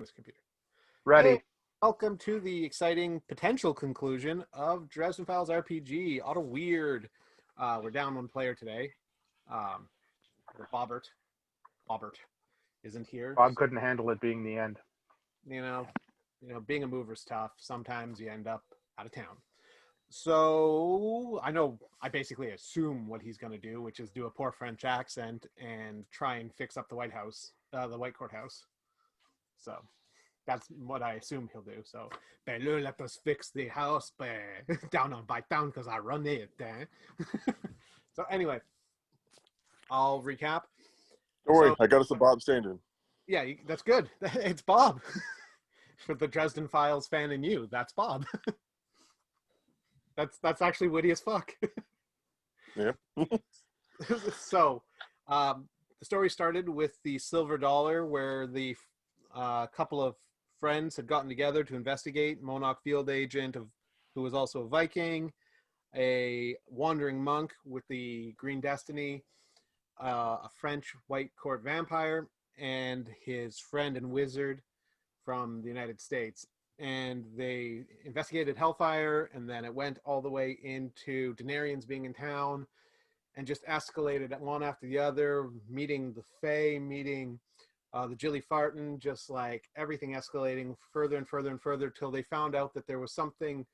this computer. Ready. Hey, welcome to the exciting potential conclusion of Dresden Files RPG, Ottaw-weird. We're down one player today. Bobbert isn't here. Bob couldn't handle it being the end. You know, being a mover's tough. Sometimes you end up out of town. So I basically assume what he's going to do, which is do a poor French accent and try and fix up the White Courthouse. So that's what I assume he'll do. So, let us fix the house down on by town because I run it. So anyway, I'll recap. Don't worry, I got us a Bob Standard. Yeah, that's good. It's Bob. For the Dresden Files fan in you, that's Bob. That's actually witty as fuck. Yeah. So, the story started with the silver dollar, where the couple of friends had gotten together to investigate MONOC field agent who was also a Viking, a wandering monk with the Green Destiny, a French White Court vampire, and his friend and wizard from the United States. And they investigated Hellfire, and then it went all the way into Denarians being in town, and just escalated one after the other, meeting the Fae, meeting the Jilly Farton, just like everything escalating further and further and further till they found out that there was something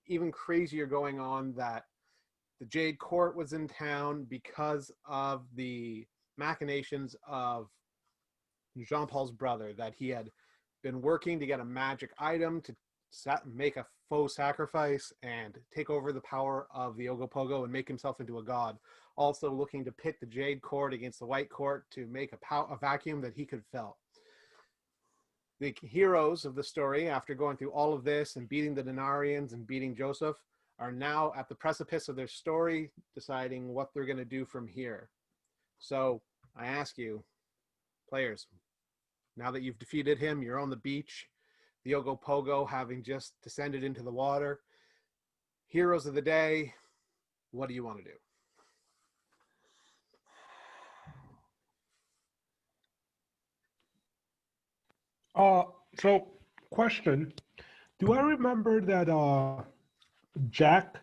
even crazier going on, that the Jade Court was in town because of the machinations of Jean-Paul's brother, that he had been working to get a magic item to make a faux sacrifice and take over the power of the Ogopogo and make himself into a god. Also looking to pit the Jade Court against the White Court to make a vacuum that he could fill. The heroes of the story, after going through all of this and beating the Denarians and beating Joseph, are now at the precipice of their story, deciding what they're going to do from here. So I ask you, players, now that you've defeated him, you're on the beach, the Ogopogo having just descended into the water. Heroes of the day, what do you want to do? So question, do I remember that Jack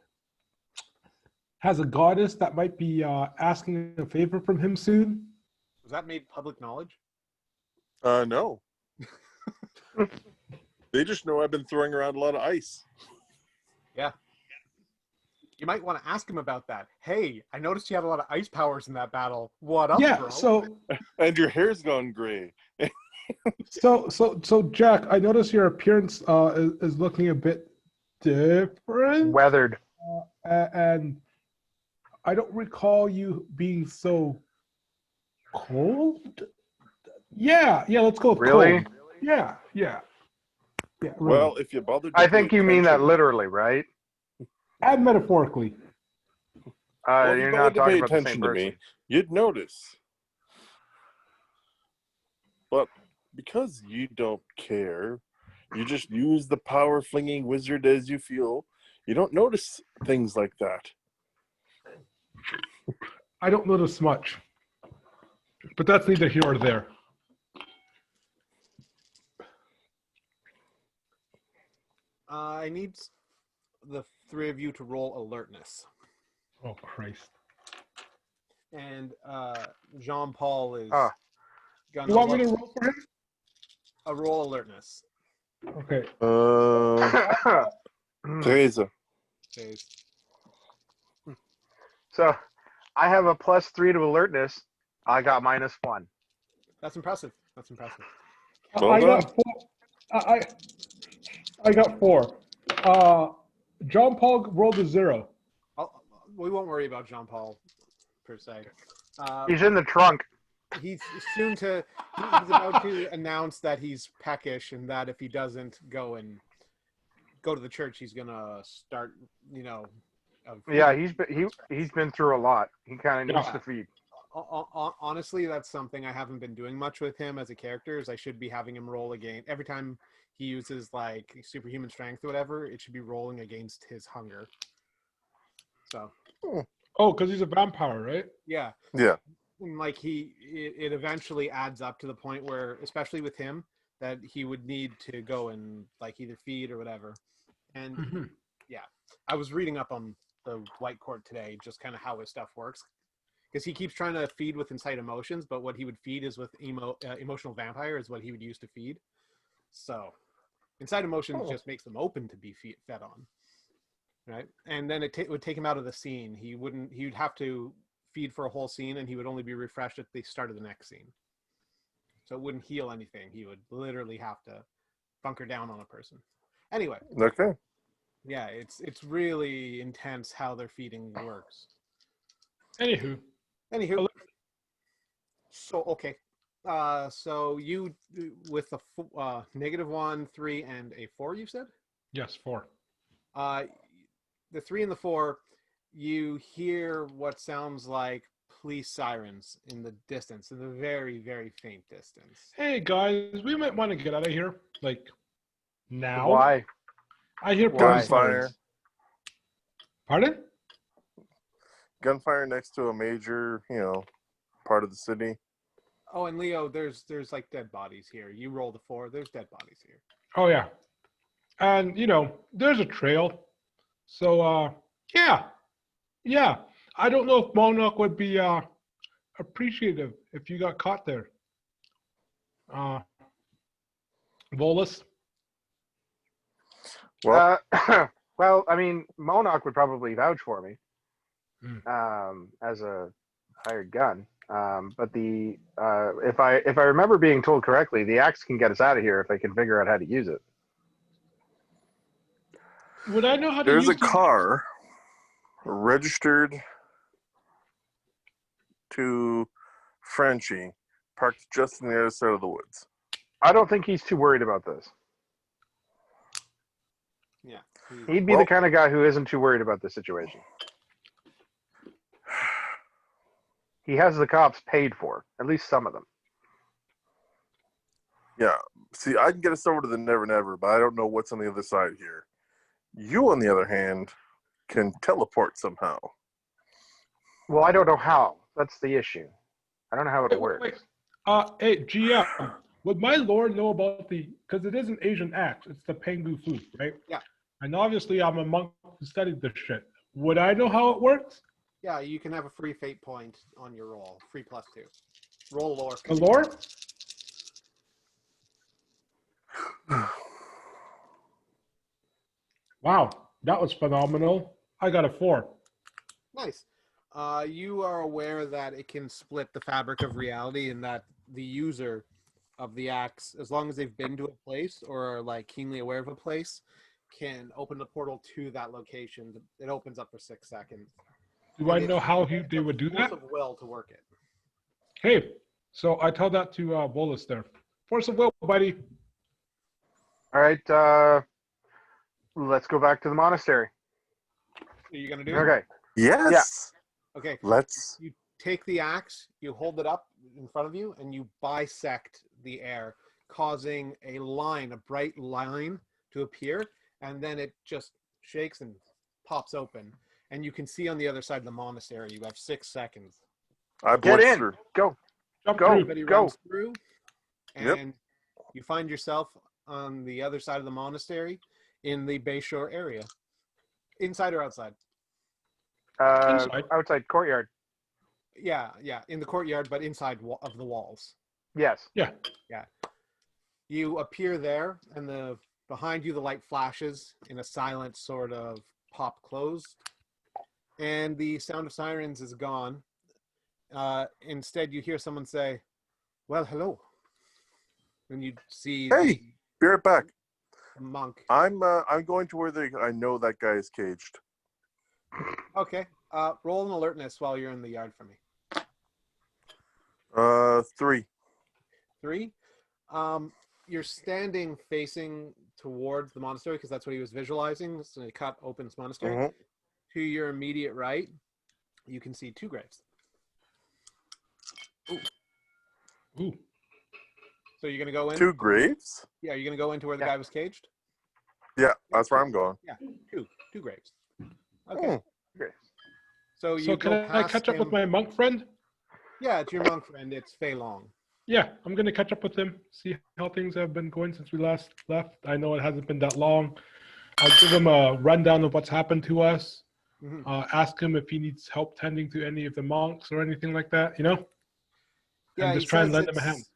has a goddess that might be asking a favor from him soon? Was that made public knowledge? No. They just know I've been throwing around a lot of ice. Yeah. You might want to ask him about that. Hey, I noticed you had a lot of ice powers in that battle. What up, bro? So And your hair's gone gray. so Jack, I noticed your appearance is looking a bit different. Weathered. And I don't recall you being so cold. Yeah, let's go with Really? cold. Yeah. Really. Well, if you bothered to I think pay you mean that attention- literally, right? And metaphorically. Well, if You're you not bothered to talking pay about the same attention to person. me, you'd notice. But because you don't care, you just use the power-flinging wizard as you feel, you don't notice things like that. I don't notice much. But that's neither here nor there. I need the three of you to roll alertness. Oh, Christ. And Jean-Paul is gonna You want me to roll for him? a roll alertness. Okay. Teresa. Okay. So, I have a +3 to alertness. I got -1. That's impressive. Well I done. got 4. I got 4. John Paul rolled a 0. We won't worry about Jean-Paul per se. He's in the trunk. He's about to announce that he's peckish and that if he doesn't go to the church, he's gonna start, Yeah, he's been through a lot. He kind of needs to feed. Honestly, that's something I haven't been doing much with him as a character. Is I should be having him roll again every time he uses like superhuman strength or whatever. It should be rolling against his hunger. So. Oh, because he's a vampire, right? Yeah. Yeah. Like it eventually adds up to the point where, especially with him, that he would need to go and like either feed or whatever. And Mm-hmm. yeah, I was reading up on the White Court today, just kind of how his stuff works, because he keeps trying to feed with incite emotions, but what he would feed is with emotional vampire is what he would use to feed. So incite emotions just makes them open to be fed on, right? And then it would take him out of the scene. He'd have to feed for a whole scene, and he would only be refreshed at the start of the next scene. So it wouldn't heal anything. He would literally have to bunker down on a person. Anyway. Okay. Yeah, it's really intense how their feeding works. Anywho. So okay. So you with a -1, 3, and a 4, you said? Yes, 4. The 3 and the 4, you hear what sounds like police sirens in the distance, in the very, very faint distance. Hey guys, we might want to get out of here. Like now. Why? I hear Why? police Gunfire. sirens. Pardon? Gunfire next to a major, part of the city. Oh, and Leo, there's like dead bodies here. You roll the 4. There's dead bodies here. Oh yeah. And there's a trail. So yeah. I don't know if MONOC would be appreciative if you got caught there. Volus. Well, Well, I mean, MONOC would probably vouch for me Mm. as a hired gun. But if I remember being told correctly, the axe can get us out of here if I can figure out how to use it. Would I know how to there's use a car registered to Frenchie, parked just on the other side of the woods. I don't think he's too worried about this. Yeah. He'd be the kind of guy who isn't too worried about the situation. He has the cops paid for, at least some of them. Yeah. See, I can get us over to the Never Never, but I don't know what's on the other side here. You, on the other hand, can teleport somehow. Well, I don't know how. That's the issue. I don't know how it Wait, works. wait. Hey, GM, would my lord know about because it is an Asian axe, it's the Pengu food, right? Yeah. And obviously I'm a monk who studied this shit. Would I know how it works? Yeah, you can have a free fate point on your roll. Free +2. Roll lore. The lore? Wow, that was phenomenal. I got a 4. Nice. You are aware that it can split the fabric of reality, and that the user of the axe, as long as they've been to a place or are like keenly aware of a place, can open the portal to that location. It opens up for 6 seconds. Do I And know how it's they a would do force that? of will to work it. Hey, so I tell that to Volus there. Force of will, buddy. All right, let's go back to the monastery. Are you gonna do it? Okay. Yes. Okay. Let's. You take the axe, you hold it up in front of you, and you bisect the air, causing a bright line to appear, and then it just shakes and pops open. And you can see on the other side of the monastery, you have 6 seconds. I Get blitz in. through. Go. Jump Go. through. Everybody go. runs through, Yep. and you find yourself on the other side of the monastery in the Bayshore area. Inside or outside? Inside. Outside courtyard. Yeah, in the courtyard, but inside of the walls. Yes. Yeah. You appear there, and behind you the light flashes in a silent sort of pop closed, and the sound of sirens is gone. Instead, you hear someone say, "Well, hello." And you see Hey, be right back. the monk. I'm going to where I know that guy is caged. Okay, roll an alertness while you're in the yard for me. 3. 3. You're standing facing towards the monastery because that's what he was visualizing. So he cut open this monastery. Mhm. To your immediate right, you can see 2 graves. Ooh. So you're gonna go in. 2 graves? Yeah, you're gonna go into where the Yeah. guy was caged. Yeah, that's where I'm going. Yeah, two graves. Okay. Great. So you So go can I past catch up with him. my monk friend? Yeah, it's your monk friend. It's Fei Long. Yeah, I'm gonna catch up with him, see how things have been going since we last left. I know it hasn't been that long. I'll give him a rundown of what's happened to us. Mhm. Ask him if he needs help tending to any of the monks or anything like that, Yeah, and he just try and says lend him a hand.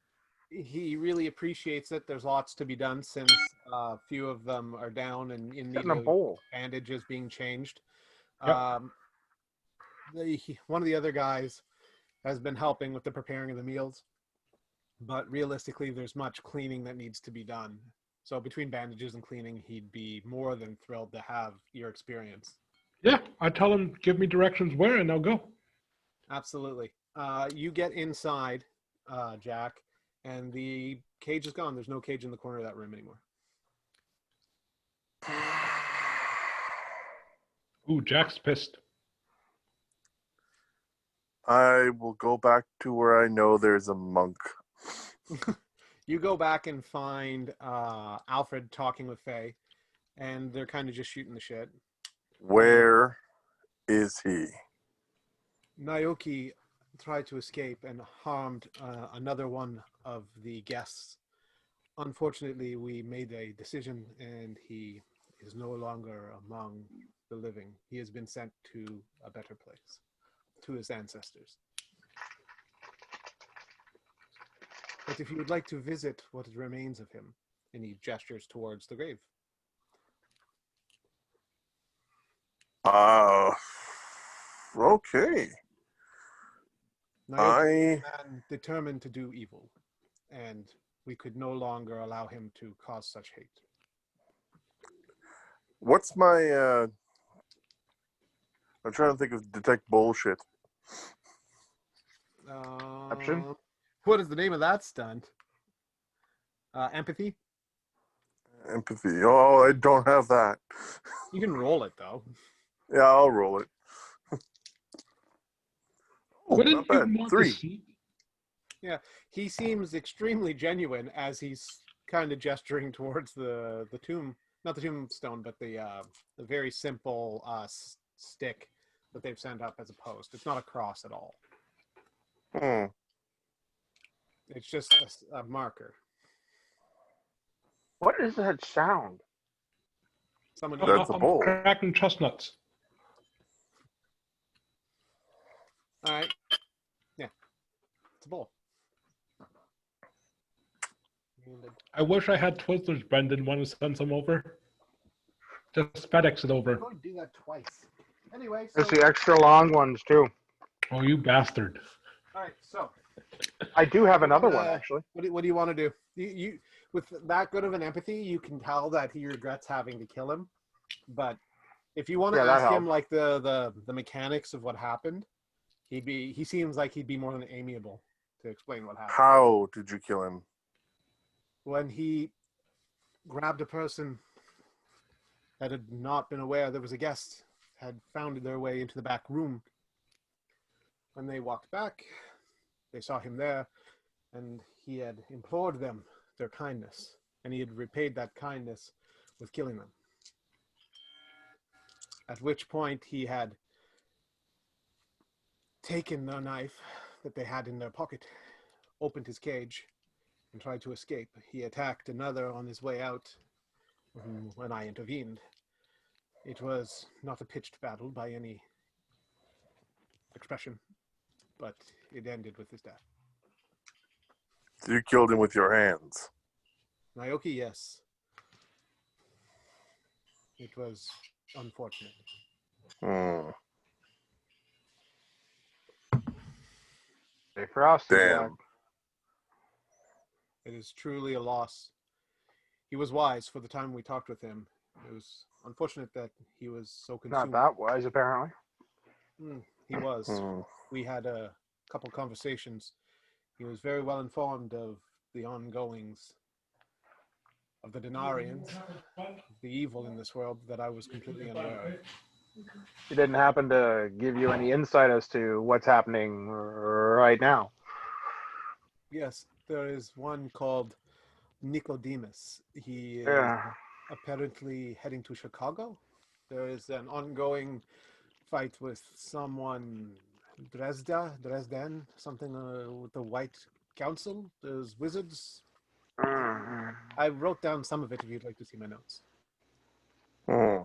he really appreciates it. There's lots to be done since a few of them are down and in Get need in a of bowl. bandages being changed. Yep. One of the other guys has been helping with the preparing of the meals, but realistically, there's much cleaning that needs to be done. So between bandages and cleaning, he'd be more than thrilled to have your experience. Yeah, I tell him, give me directions where, and I'll go. Absolutely. You get inside, Jack, and the cage is gone. There's no cage in the corner of that room anymore. Ooh, Jack's pissed. I will go back to where I know there's a monk. You go back and find Alfred talking with Faye, and they're kind of just shooting the shit. Where is he? Naoki tried to escape and harmed another one of the guests. Unfortunately, we made a decision, and he is no longer among the living. He has been sent to a better place, to his ancestors. But if you would like to visit what remains of him, and he gestures towards the grave. Okay. Naoki is a man determined to do evil, and we could no longer allow him to cause such hate. What's my I'm trying to think of detect bullshit. Perception? What is the name of that stunt? Empathy? Empathy. Oh, I don't have that. You can roll it, though. Yeah, I'll roll it. Oh, Wouldn't not you bad. want 3. to see? Yeah, he seems extremely genuine as he's kind of gesturing towards the tomb. Not the tombstone, but the very simple stick that they've sent up as a post. It's not a cross at all. Hmm. It's just a marker. What is that sound? Someone That's a I'm bowl. cracking chestnuts. All right. Yeah, it's a bowl. I wish I had Twizzlers, Brendan. Want to send some over? Just FedEx it I'm over. going to do that twice. Anyway, so There's the extra long ones too. Oh, you bastard. all right. So I do have another one actually. what do you want to do? You with that good of an empathy, you can tell that he regrets having to kill him. But if you want to Yeah, that ask him helps. like the mechanics of what happened, he seems like he'd be more than amiable to explain what happened. How did you kill him? When he grabbed a person that had not been aware there was a guest, had found their way into the back room. When they walked back, they saw him there, and he had implored them their kindness, and he had repaid that kindness with killing them. At which point he had taken the knife that they had in their pocket, opened his cage, and tried to escape. He attacked another on his way out when I intervened. It was not a pitched battle by any expression, but it ended with his death. You killed him with your hands. Naoki, yes. It was unfortunate. Hmm. Stay frosty, Jack. Damn. It is truly a loss. He was wise for the time we talked with him. It was unfortunate that he was so Not consumed. that wise, apparently. He was. Hmm. We had a couple conversations. He was very well informed of the ongoings of the Denarians, the evil in this world that I was completely unaware of. He didn't happen to give you any insight as to what's happening right now. Yes, there is one called Nicodemus. He is Yeah. apparently heading to Chicago. There is an ongoing fight with someone, Dresden, something with the white council. There's wizards. Mm. I wrote down some of it if you'd like to see my notes. Hmm.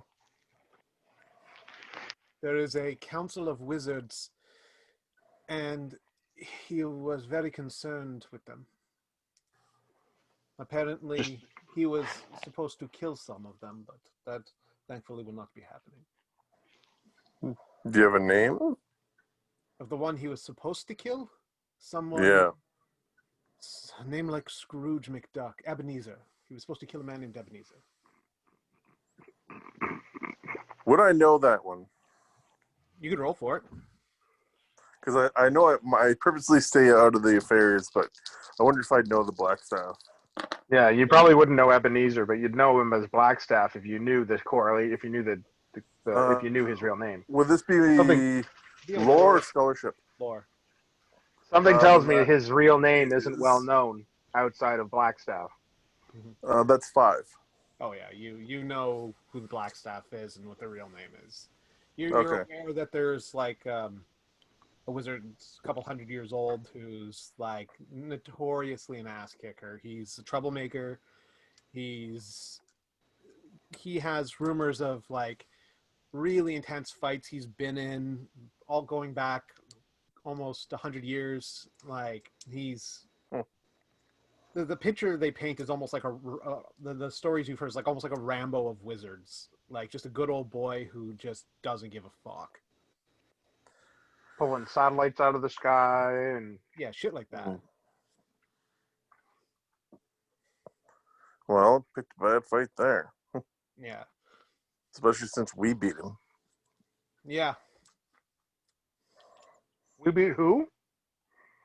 There is a council of wizards, and he was very concerned with them. Apparently, he was supposed to kill some of them, but that thankfully will not be happening. Do you have a name? Of the one he was supposed to kill, someone Yeah. a name like Scrooge McDuck, Ebenezer. He was supposed to kill a man named Ebenezer. Would I know that one? You could roll for it. Because I know I purposely stay out of the affairs, but I wonder if I'd know the Black Staff. Yeah, you probably wouldn't know Ebenezer, but you'd know him as Blackstaff if you knew this correlate. If you knew if you knew his real name. Would this be Something- lore or scholarship? Lore. Something tells me that his real name isn't is- well known outside of Blackstaff. That's 5. Oh yeah, you know who the Black Staff is and what their real name is. You're Okay. aware that there's like a wizard a couple hundred years old who's like notoriously an ass kicker. He's a troublemaker. He has rumors of like really intense fights he's been in, all going back almost 100 years. Like he's the picture they paint is almost like the stories you've heard is like almost like a Rambo of wizards, like just a good old boy who just doesn't give a fuck. Pulling satellites out of the sky and Yeah, shit like that. Well, picked a bad fight there. Yeah. Especially since we beat him. Yeah. we beat who?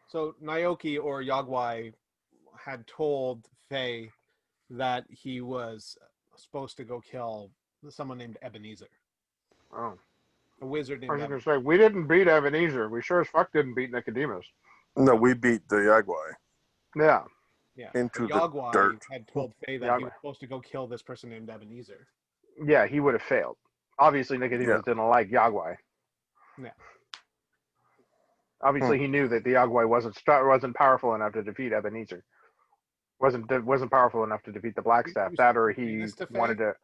So Naoki or Yagwai had told Faye that he was supposed to go kill someone named Ebenezer, Oh, a wizard I named was going Ebenezer. to say we didn't beat Ebenezer. We sure as fuck didn't beat Nicodemus. No, we beat the Yagwai Yeah, Yeah. into the Yagwai dirt. had told Faye that he was supposed to go kill this person named Ebenezer. yeah, he would have failed. Obviously, Nicodemus didn't like Yagwai. Yeah. Obviously, he knew that the Yagwai wasn't powerful enough to defeat Ebenezer. Wasn't powerful enough to defeat the Blackstaff. That or he this to Faye? wanted to.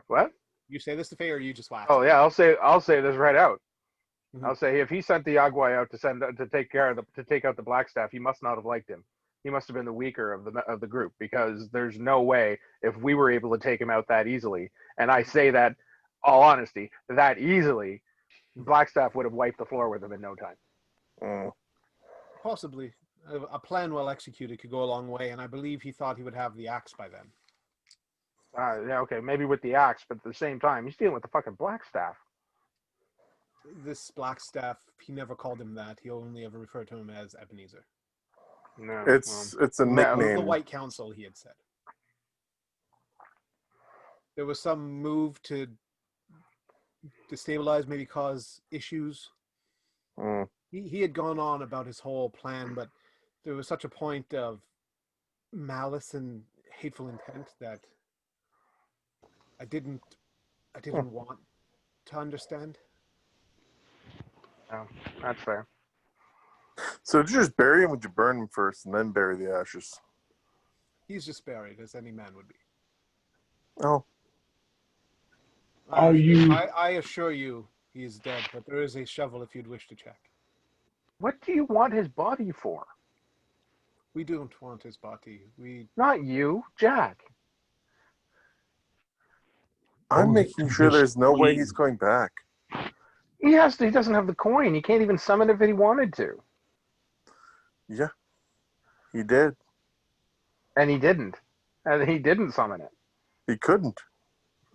What? You say this to Faye, or you just laugh? Oh yeah, I'll say this right out. Mhm. I'll say if he sent the Yagwai out to take out the Blackstaff, he must not have liked him. He must have been the weaker of the group, because there's no way if we were able to take him out that easily, and I say that all honesty, that easily, Blackstaff would have wiped the floor with him in no time. Mm. Possibly. A plan well executed could go a long way, and I believe he thought he would have the axe by then. Yeah, okay, maybe with the axe, but at the same time, he's dealing with the fucking Blackstaff. This Blackstaff, he never called him that. He only ever referred to him as Ebenezer. No, It's a It was the nickname. White Council, he had said. There was some move to destabilize, maybe cause issues. Mm. He had gone on about his whole plan, but there was such a point of malice and hateful intent that I didn't want to understand. no, that's fair. So did you just bury him? Would you burn him first and then bury the ashes? He's just buried, as any man would be. Oh, I assure you he is dead, but there is a shovel if you'd wish to check. What do you want his body for? We don't want his body. Not you, Jack. I'm making sure there's no way he's going back. He doesn't have the coin. He can't even summon it if he wanted to. Yeah, he did. And he didn't. And he didn't summon it. He couldn't.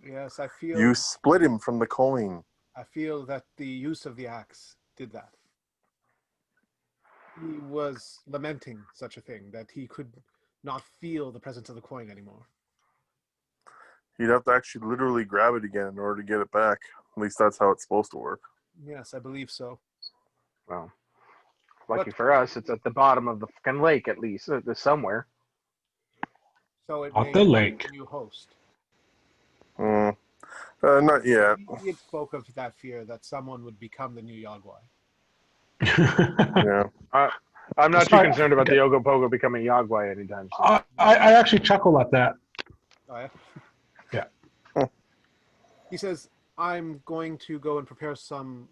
Yes, I feel You split him from the coin. I feel that the use of the axe did that. He was lamenting such a thing, that he could not feel the presence of the coin anymore. You'd have to actually literally grab it again in order to get it back. At least that's how it's supposed to work. Yes, I believe so. Well, lucky for us, it's at the bottom of the fucking lake, at least. There's somewhere. So it Not may the be lake. a new host. Not yet. He had spoke of that fear that someone would become the new Yagwai. Yeah. I'm not too Sorry, concerned about the Ogopogo becoming Yagwai anytime soon. I actually chuckle at that. Oh, yeah? Yeah. He says, I'm going to go and prepare some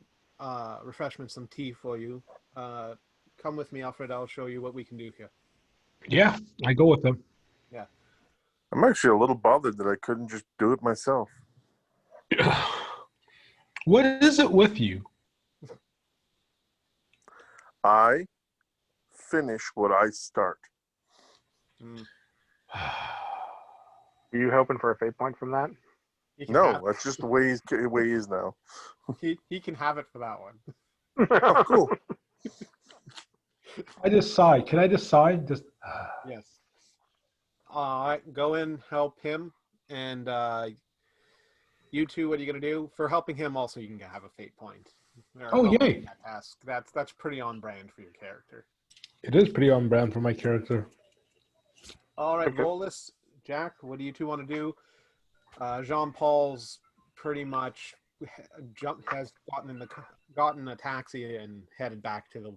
refreshments, some tea for you. Come with me, Alfred. I'll show you what we can do here. Yeah, I go with them. Yeah. I'm actually a little bothered that I couldn't just do it myself. What is it with you? I finish what I start. Mm. Are you hoping for a fate point from that? He can No, have, that's just the way he is now. he can have it for that one. Oh, cool. I just sigh. Can I just sigh? Just Yes. Go in, help him, and you two, what are you going to do? For helping him, also, you can have a fate point. Or Oh, helping yay. that task. That's pretty on brand for your character. It is pretty on brand for my character. All right, Okay. Volus, Jack, what do you two want to do? Jean-Paul's pretty much has gotten a taxi and headed back to the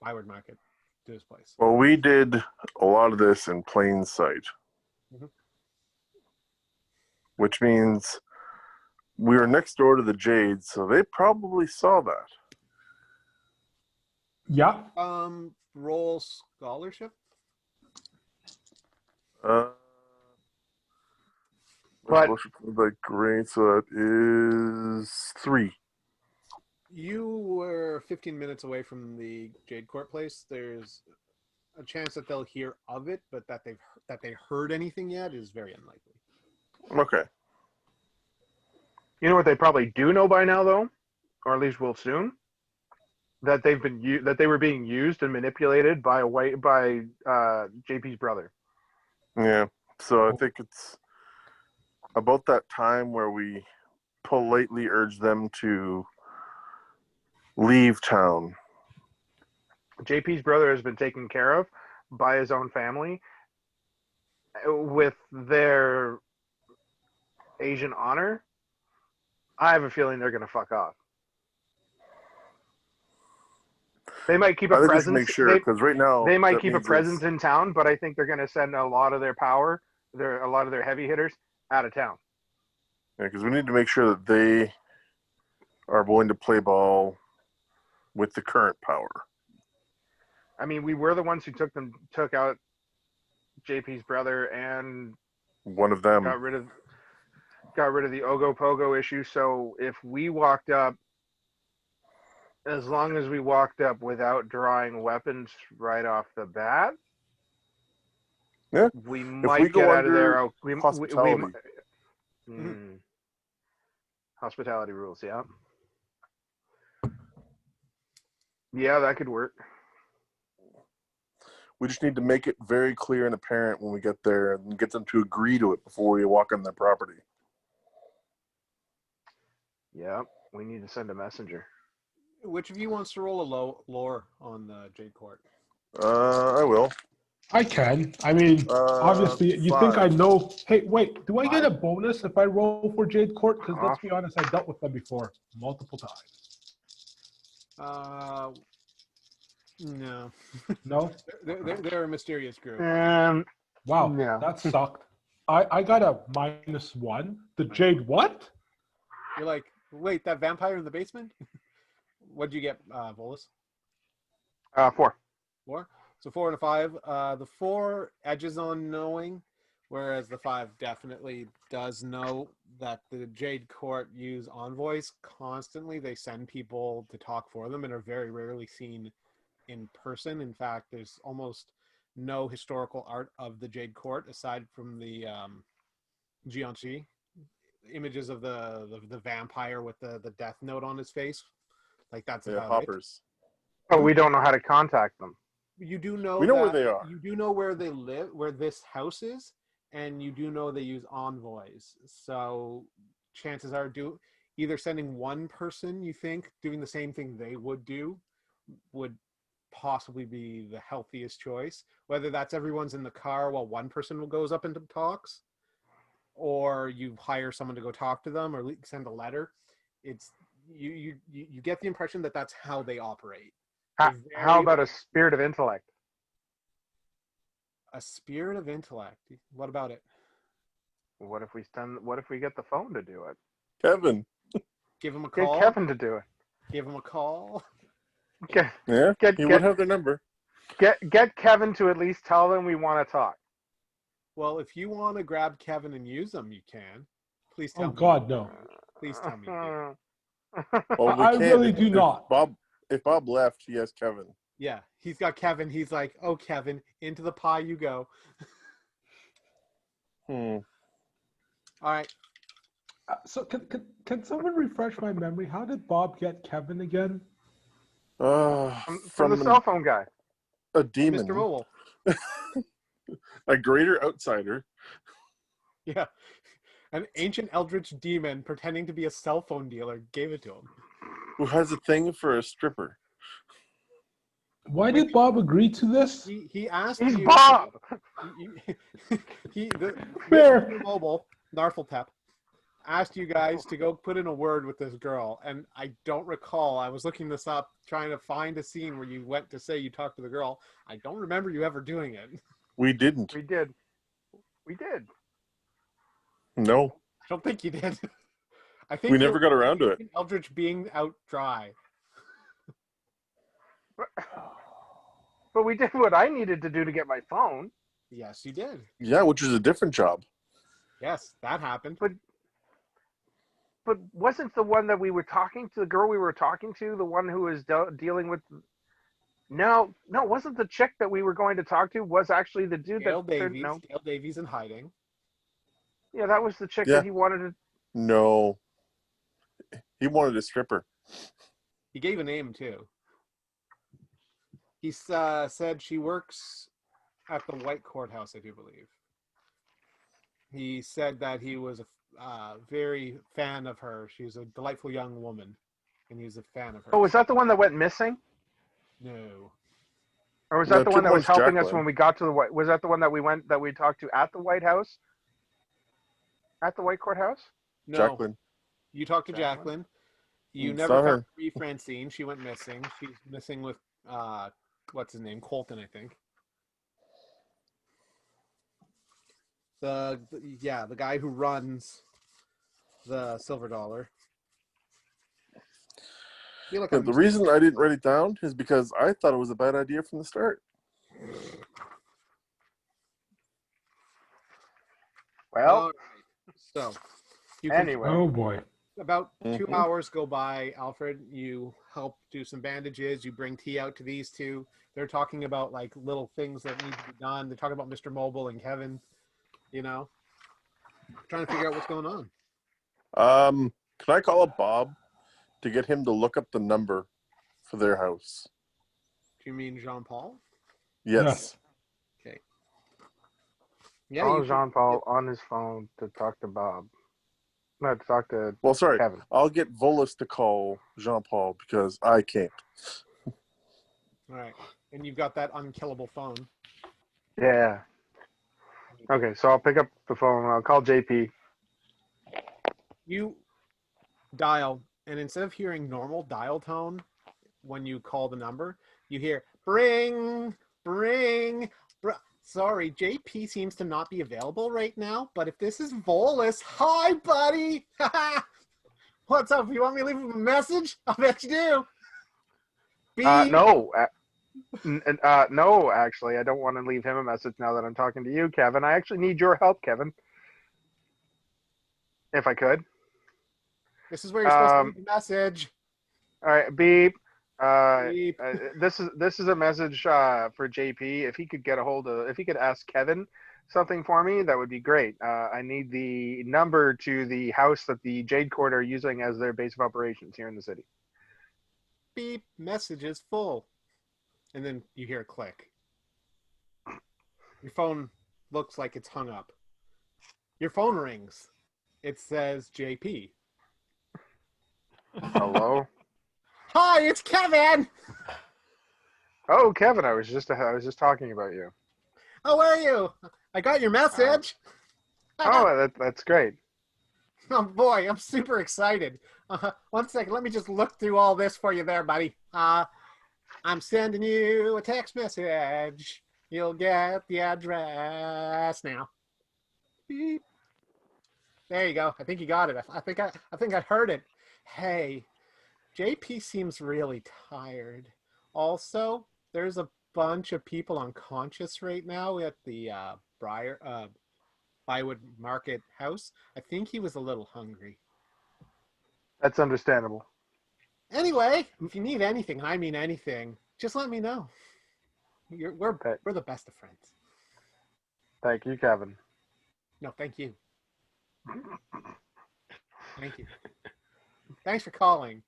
Byward Market to his place. Well, we did a lot of this in plain sight, Mhm. which means we were next door to the Jades, so they probably saw that. Yeah. Roll scholarship. But- Like great, so that is 3. You were 15 minutes away from the Jade Court place. There's a chance that they'll hear of it, but that they heard anything yet is very unlikely. Okay. You know what they probably do know by now, though, or at least will soon, that they were being used and manipulated by JP's brother. Yeah. So I think it's about that time where we politely urge them to leave town. JP's brother has been taken care of by his own family with their Asian honor. I have a feeling they're going to fuck off. They might keep a I think we should presence. make sure, because right now They might that keep a means presence in town, but I think they're going to send a lot of their power, a lot of their heavy hitters, out of town. because we need to make sure that they are willing to play ball with the current power. I mean, we were the ones who took out JP's brother and One of them. got rid of the Ogopogo issue. So if we walked up, as long as we walked up without drawing weapons right off the bat, Yeah. we If might we go get out of there. under hospitality. Hospitality rules, yeah. Yeah, that could work. We just need to make it very clear and apparent when we get there and get them to agree to it before we walk on their property. Yeah, we need to send a messenger. Which of you wants to roll a lore on the Jade Court? I will. I can. I mean, obviously, you think I 5. know. Hey, wait. Do I get a 5? bonus if I roll for Jade Court? Because let's be honest, I dealt with them before multiple times. No. No? They're a mysterious group. Wow, No. that sucked. I got a -1. The Jade what? You're like, wait, that vampire in the basement? What'd you get, Volus? 4. 4? So 4 and a 5. The 4 edges on knowing, whereas the 5 definitely does know that the Jade Court use envoys constantly. They send people to talk for them and are very rarely seen in person. In fact, there's almost no historical art of the Jade Court aside from the Gianchi images of the vampire with the death note on his face. Like that's about hoppers. But we don't know how to contact them. it. You do know We know that, where they are. You do know where they live, where this house is, and you do know they use envoys. So chances are either sending one person you think doing the same thing they would do would possibly be the healthiest choice. Whether that's everyone's in the car while one person goes up and talks, or you hire someone to go talk to them, or send a letter. It's you get the impression that that's how they operate. How about a spirit of intellect? A spirit of intellect? What about it? What if we get the phone to do it? Kevin. Give him a Get call. Kevin to do it. Give him a call. He would have their number. Get Kevin to at least tell them we want to talk. Well, if you want to grab Kevin and use them, you can. Please tell Oh me. God, no. Please tell me. You Well, we I can't. really do not. If Bob left, he has Kevin. Yeah, he's got Kevin. He's like, oh, Kevin, into the pie you go. Hmm. All right. So can someone refresh my memory? How did Bob get Kevin again? From the cell phone guy. A demon. Mr. Mobile. A greater outsider. Yeah. An ancient eldritch demon pretending to be a cell phone dealer gave it to him. Who has a thing for a stripper. Why did Bob agree to this? He asked He's you. Bob! Fair. Mr. Mobile, Narfletep, asked you guys to go put in a word with this girl, and I don't recall. I was looking this up, trying to find a scene where you went to say you talked to the girl. I don't remember you ever doing it. We didn't. We did. No. I don't think you did. I think We never got around to it. Eldritch being out dry. But we did what I needed to do to get my phone. Yes, you did. Yeah, which is a different job. Yes, that happened. But wasn't the one that we were talking to, the girl we were talking to, the one who was dealing with... No, wasn't the chick that we were going to talk to was actually the dude Gail that... Davies. No. Gail Davies in hiding. Yeah, that was the chick Yeah. that he wanted to... No. He wanted a stripper. He gave a name, too. He said she works at the White Courthouse, I do believe. He said that he was a very fan of her. She was a delightful young woman, and he was a fan of her. Oh, was that the one that went missing? No. Or was that the one that was one's helping us Jacqueline. when we got to the White... Was that the one that we talked to at the White House? At the White Courthouse? No. Jacqueline. You talked to Jacqueline? Jacqueline. You It's never not talked her. to Free Francine. She went missing. She's missing with, what's his name? Colton, I think. The guy who runs the Silver Dollar. You look Yeah, the reason I didn't write it down is because I thought it was a bad idea from the start. Well, All right. So, anyway. Oh boy. about 2 Mhm. hours go by, Alfred. You help do some bandages. You bring tea out to these two. They're talking about like little things that need to be done. They're talking about Mr. Mobile and Kevin. You know, trying to figure out what's going on. Can I call up Bob to get him to look up the number for their house? Do you mean Jean Paul? Yes. Okay. Yeah. Call you- Jean-Paul on his phone to talk to Bob. No, to talk to Well, sorry. Kevin. I'll get Volus to call Jean-Paul because I can't. All right. And you've got that unkillable phone. Yeah. Okay, so I'll pick up the phone. I'll call JP. You dial, and instead of hearing normal dial tone when you call the number, you hear bring. Sorry, JP seems to not be available right now, but if this is Volus, hi, buddy. What's up? You want me to leave him a message? I bet you do. Beep. No. No, actually, I don't want to leave him a message now that I'm talking to you, Kevin. I actually need your help, Kevin. If I could. This is where you're supposed to leave a message. All right, beep. Beep. This is a message for JP. If he could ask Kevin something for me, that would be great. I need the number to the house that the Jade Court are using as their base of operations here in the city. Beep. Message is full. And then you hear a click. Your phone looks like it's hung up. Your phone rings. It says JP. Hello. Hi, it's Kevin. Oh, Kevin, I was just talking about you. How are you? I got your message. Oh, that's great. Oh boy, I'm super excited. 1 second, let me just look through all this for you there, buddy. I'm sending you a text message. You'll get the address now. Beep. There you go. I think you got it. I think I heard it. Hey, JP seems really tired. Also, there's a bunch of people unconscious right now at the Bywood Market House. I think he was a little hungry. That's understandable. Anyway, if you need anything, I mean anything, just let me know. We're the best of friends. Thank you, Kevin. No, thank you. Thank you. Thanks for calling.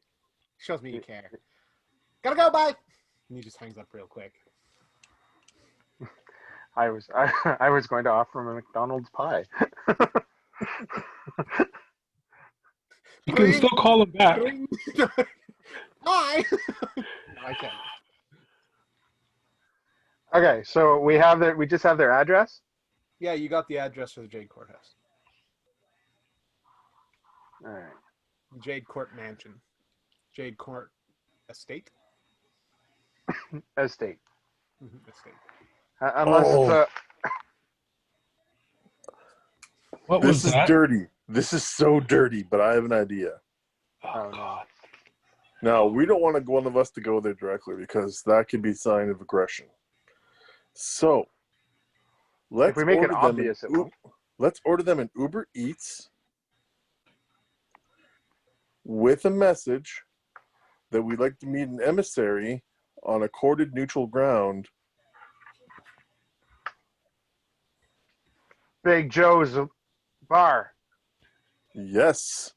Shows me you care. Gotta go, bye. And he just hangs up real quick. I was going to offer him a McDonald's pie. You can still call him back. Bye. No, I can't. Okay, so we just have their address. Yeah, you got the address for the Jade Courthouse. All right. Jade Court Mansion. Jade Court Estate? Estate. Estate. Unless it's a... What was This is that? dirty. This is so dirty, but I have an idea. Oh, no. Now, we don't want one of us to go there directly because that could be a sign of aggression. So, let's If we make it order obvious, it won't. let's order them an Uber Eats with a message that we'd like to meet an emissary on accorded neutral ground. Big Joe's bar. Yes.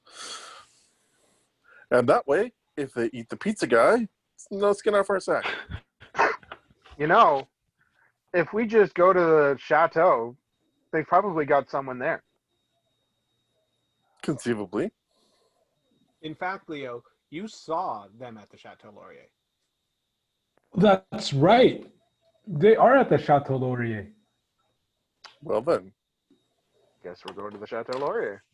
And that way, if they eat the pizza guy, it's no skin off our sack. You know, if we just go to the chateau, they've probably got someone there. Conceivably. In fact, Leo, you saw them at the Chateau Laurier. That's right. They are at the Chateau Laurier. Well then. Guess we're going to the Chateau Laurier.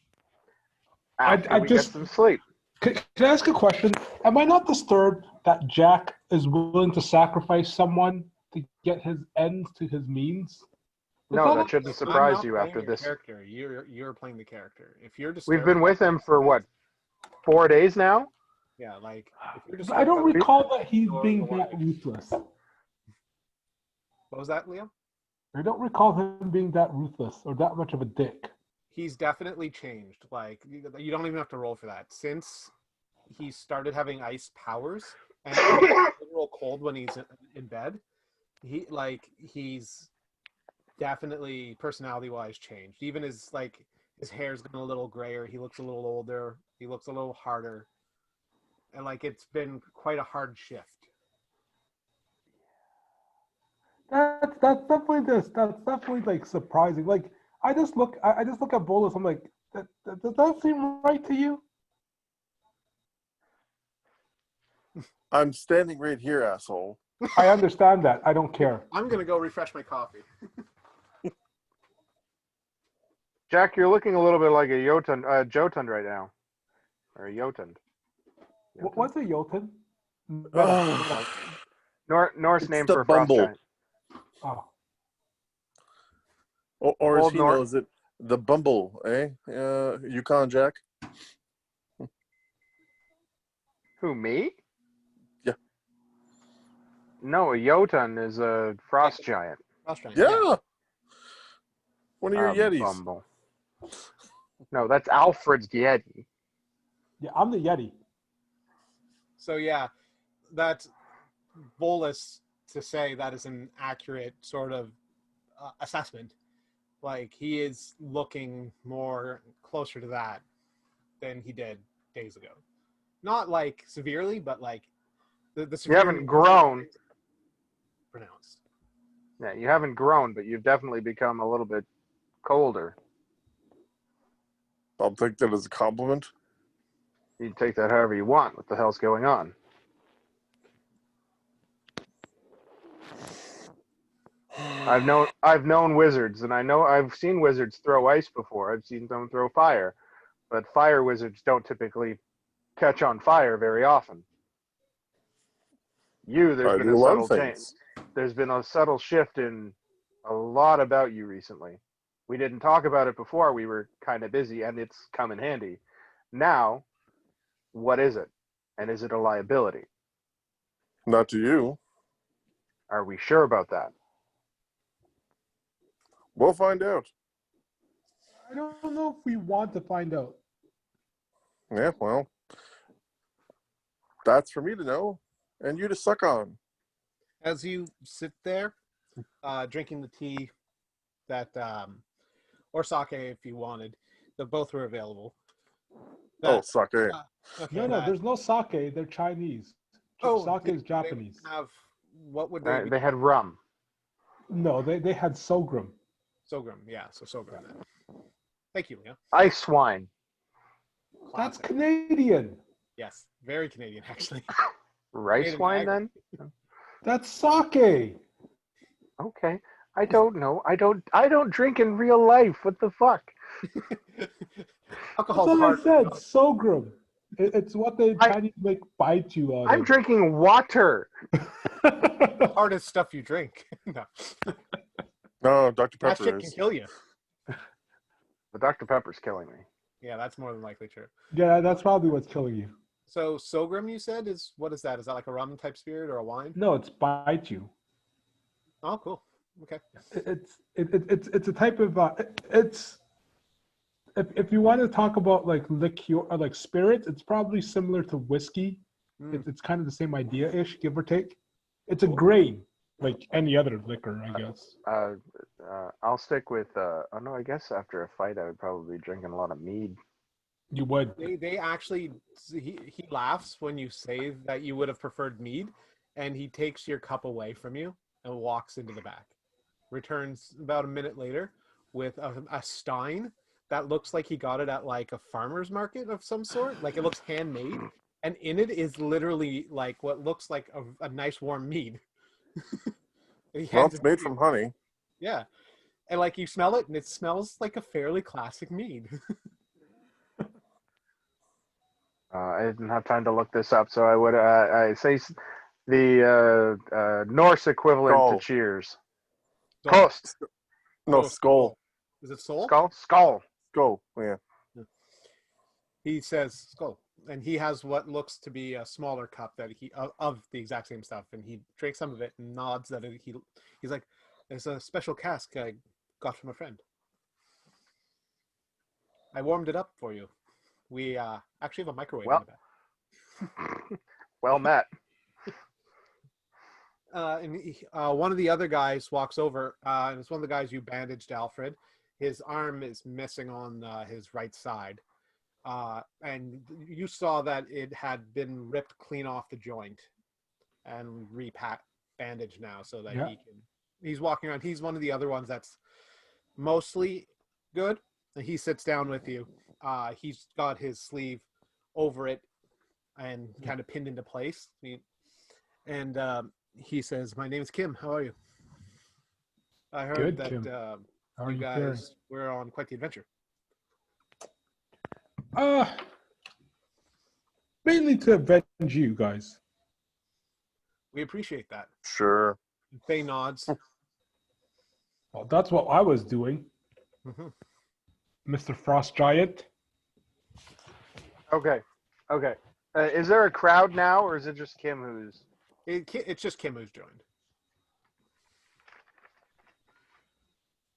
I After we just- get some sleep. Can I ask a question? Am I not disturbed that Jack is willing to sacrifice someone to get his ends to his means? No, that shouldn't surprise you after this. Character. You're playing the character. If you're disturbed, We've been with him for what, 4 days now? Yeah, like if you're I disturbed don't by the- recall that he's Or being the one that that- ruthless. What was that, Leo? I don't recall him being that ruthless or that much of a dick. He's definitely changed. Like you don't even have to roll for that. Since he started having ice powers and literal cold when he's in bed, he's definitely personality-wise changed. Even his hair's gotten a little grayer. He looks a little older. He looks a little harder, and it's been quite a hard shift. That's definitely this. That's definitely surprising. I just look at Volus. I'm like, does that seem right to you? I'm standing right here, asshole. I understand that. I don't care. I'm gonna go refresh my coffee. Jack, you're looking a little bit like a Jotund right now. Or a Jotund. What's a Jotun? Norse It's name the for a frost Bumble. giant. Oh, Or as Old he North. knows it, the Bumble, eh? Yukon Jack? Who, me? Yeah. No, a Jotun is a frost giant. Frost giant, Yeah! One of your Yetis. Bumble. No, that's Alfred's Yeti. yeah, I'm the Yeti. So yeah, that's Volus to say that is an accurate sort of assessment. He is looking more closer to that than he did days ago. Not severely, but the You haven't grown. Pronounced. Yeah, you haven't grown, but you've definitely become a little bit colder. I'll take that as a compliment. You can take that however you want. What the hell's going on? I've known wizards, and I've seen wizards throw ice before. I've seen them throw fire, but fire wizards don't typically catch on fire very often. There's I been do a a lot of subtle change. things. There's been a subtle shift in a lot about you recently. We didn't talk about it before. We were kind of busy, and it's come in handy. Now, what is it? And is it a liability? Not to you. Are we sure about that? We'll find out. I don't know if we want to find out. Yeah, well, that's for me to know, and you to suck on. As you sit there, drinking the tea that, or sake if you wanted, both were available. Oh, suck it. Okay, No, there's no sake. They're Chinese. Sake is Japanese. What would they be? They had rum. No, they had Sogrum. Sogrum, yeah, so Sogrum then. Thank you, Leo. Ice wine. That's Classic. Canadian. Yes, very Canadian, actually. Rice Made in wine, Niagara. then? That's sake. Okay. I don't know. I don't drink in real life. What the fuck? That's Alcohol's what I hard. said. Sogrum. It's what the Chinese make bite you out I'm of. drinking water. Hardest stuff you drink. No. No, Dr. That Pepper shit can is. kill you. The Dr. Pepper's killing me. Yeah, that's more than likely true. Yeah, that's probably what's killing you. So Sogrum, you said, what is that? Is that like a rum type spirit or a wine? No, it's bite you. Oh, cool. Okay. It's a type of it's if you want to talk about like liqueur or like spirits, it's probably similar to whiskey. It's kind of the same idea-ish, give or take. It's a grain, like any other liquor, I guess. I'll stick with. Oh no, I guess after a fight, I would probably be drinking a lot of mead. You would. They actually, he laughs when you say that you would have preferred mead, and he takes your cup away from you and walks into the back. Returns about a minute later with a stein that looks like he got it at like a farmer's market of some sort. Like it looks handmade, and in it is literally like what looks like a nice warm mead. Well, it's made from honey. Yeah, and like you smell it, and it smells like a fairly classic mead. I didn't have time to look this up, so I would I say the Norse equivalent Skull. to cheers. So- Toast. No, Oh, skull. Is it soul? Skull. Skull. Skull, yeah. He says skull, and he has what looks to be a smaller cup that he of the exact same stuff, and he drinks some of it and nods that he's like, "There's a special cask I got from a friend. I warmed it up for you. We actually have a microwave in the back." Well met. And one of the other guys walks over, and it's one of the guys you bandaged, Alfred. His arm is missing on his right side. And you saw that it had been ripped clean off the joint and bandaged now so that he's walking around. He's one of the other ones that's mostly good. And he sits down with you. He's got his sleeve over it and kind of pinned into place. And he says, "My name is Kim. How are you? I heard that Kim. How are you you guys were on quite the adventure." Mainly to avenge you guys. We appreciate that. Sure. Faye nods. Well, that's what I was doing, Mr. Frost Giant. Okay. Is there a crowd now, or is it just Kim who's? It's just Kim who's joined.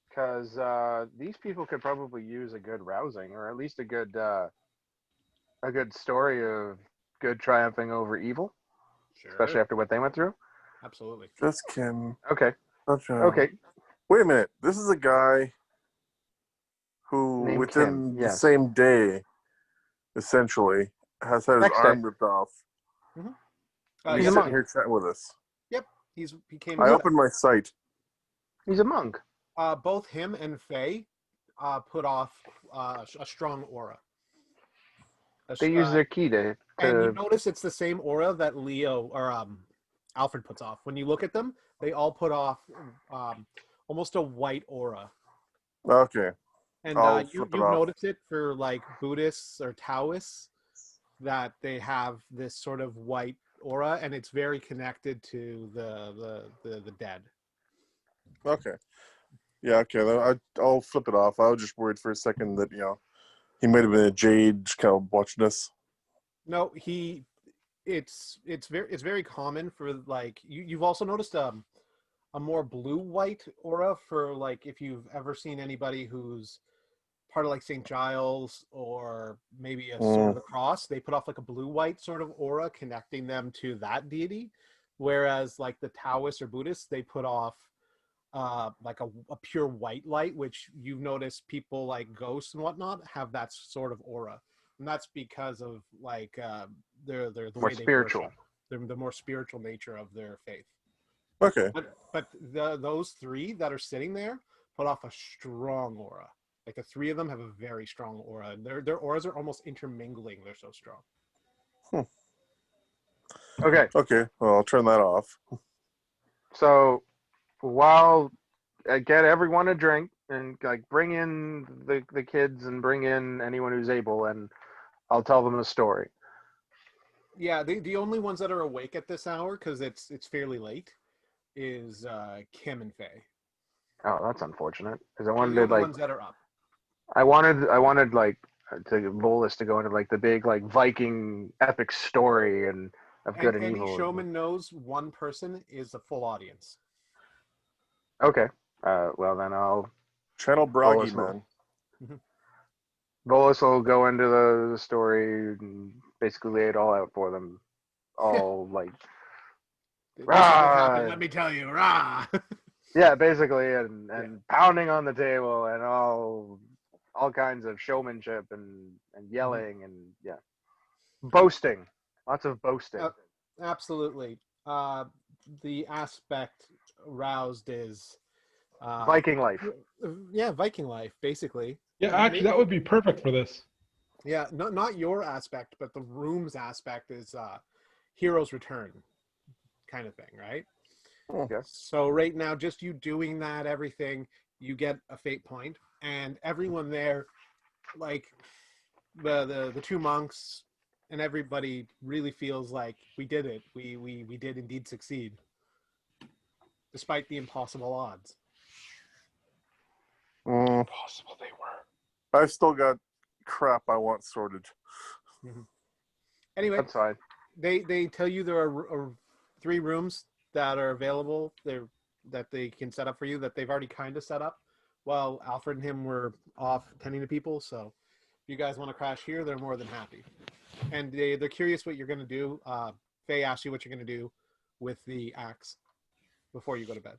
Because these people could probably use a good rousing, or at least a good story of good triumphing over evil, Sure. especially after what they went through. Absolutely. Just Kim. Okay. Okay. Wait a minute. This is a guy who, Named within Kim, the yes. same day, essentially, has had his Next arm day. ripped off. He's He's a sitting monk. here chatting with us. Yep. He came. I opened my sight. He's a monk. Both him and Faye put off a strong aura. They use their key to And you notice it's the same aura that Leo or Alfred puts off. When you look at them, they all put off almost a white aura. Okay. And I'll you've flip it off. noticed it for like Buddhists or Taoists, that they have this sort of white aura, and it's very connected to the dead. Okay. Yeah, okay. I'll flip it off. I was just worried for a second that, he might have been a jade just kind of watching us. No, it's very common for like you've also noticed a more blue-white aura for like if you've ever seen anybody who's part of like St. Giles or maybe a Sword of the Cross, they put off like a blue-white sort of aura connecting them to that deity, whereas like the Taoists or Buddhists, they put off like a pure white light, which you've noticed people like ghosts and whatnot have that sort of aura, and that's because of like the More way spiritual. they worship, the more spiritual nature of their faith. Okay. But those three that are sitting there put off a strong aura. Like the three of them have a very strong aura, and their auras are almost intermingling. They're so strong. Okay. Okay. Well, I'll turn that off. So while I get everyone a drink and like bring in the kids and bring in anyone who's able, and I'll tell them a story. Yeah, the only ones that are awake at this hour, because it's fairly late, is Kim and Faye. Oh, that's unfortunate. Because I They're wanted the to only like ones that are up. I wanted like to Volus to go into like the big like Viking epic story and of good and Any evil. showman knows one person is a full audience. Okay. Well then I'll Channel Bragi, man. Volus will go into the story and basically lay it all out for them. All like This is what happened, let me tell you. Rah! yeah, basically and pounding on the table and all kinds of showmanship and yelling and boasting. Lots of boasting. Absolutely. The aspect roused is Viking life. Yeah, Viking life, basically. Yeah, actually, that would be perfect for this. Yeah, not your aspect, but the room's aspect is hero's return kind of thing, right? Okay. So right now, just you doing that, everything, you get a fate point, and everyone there, like the two monks and everybody really feels like we did it. We did indeed succeed, despite the impossible odds. Possible they were. I've still got crap I want sorted. Anyway, That's fine. they tell you there are 3 rooms that are available there that they can set up for you, that they've already kind of set up while Alfred and him were off tending to people. So if you guys want to crash here, they're more than happy. And they're curious what you're going to do. Faye asked you what you're going to do with the axe before you go to bed.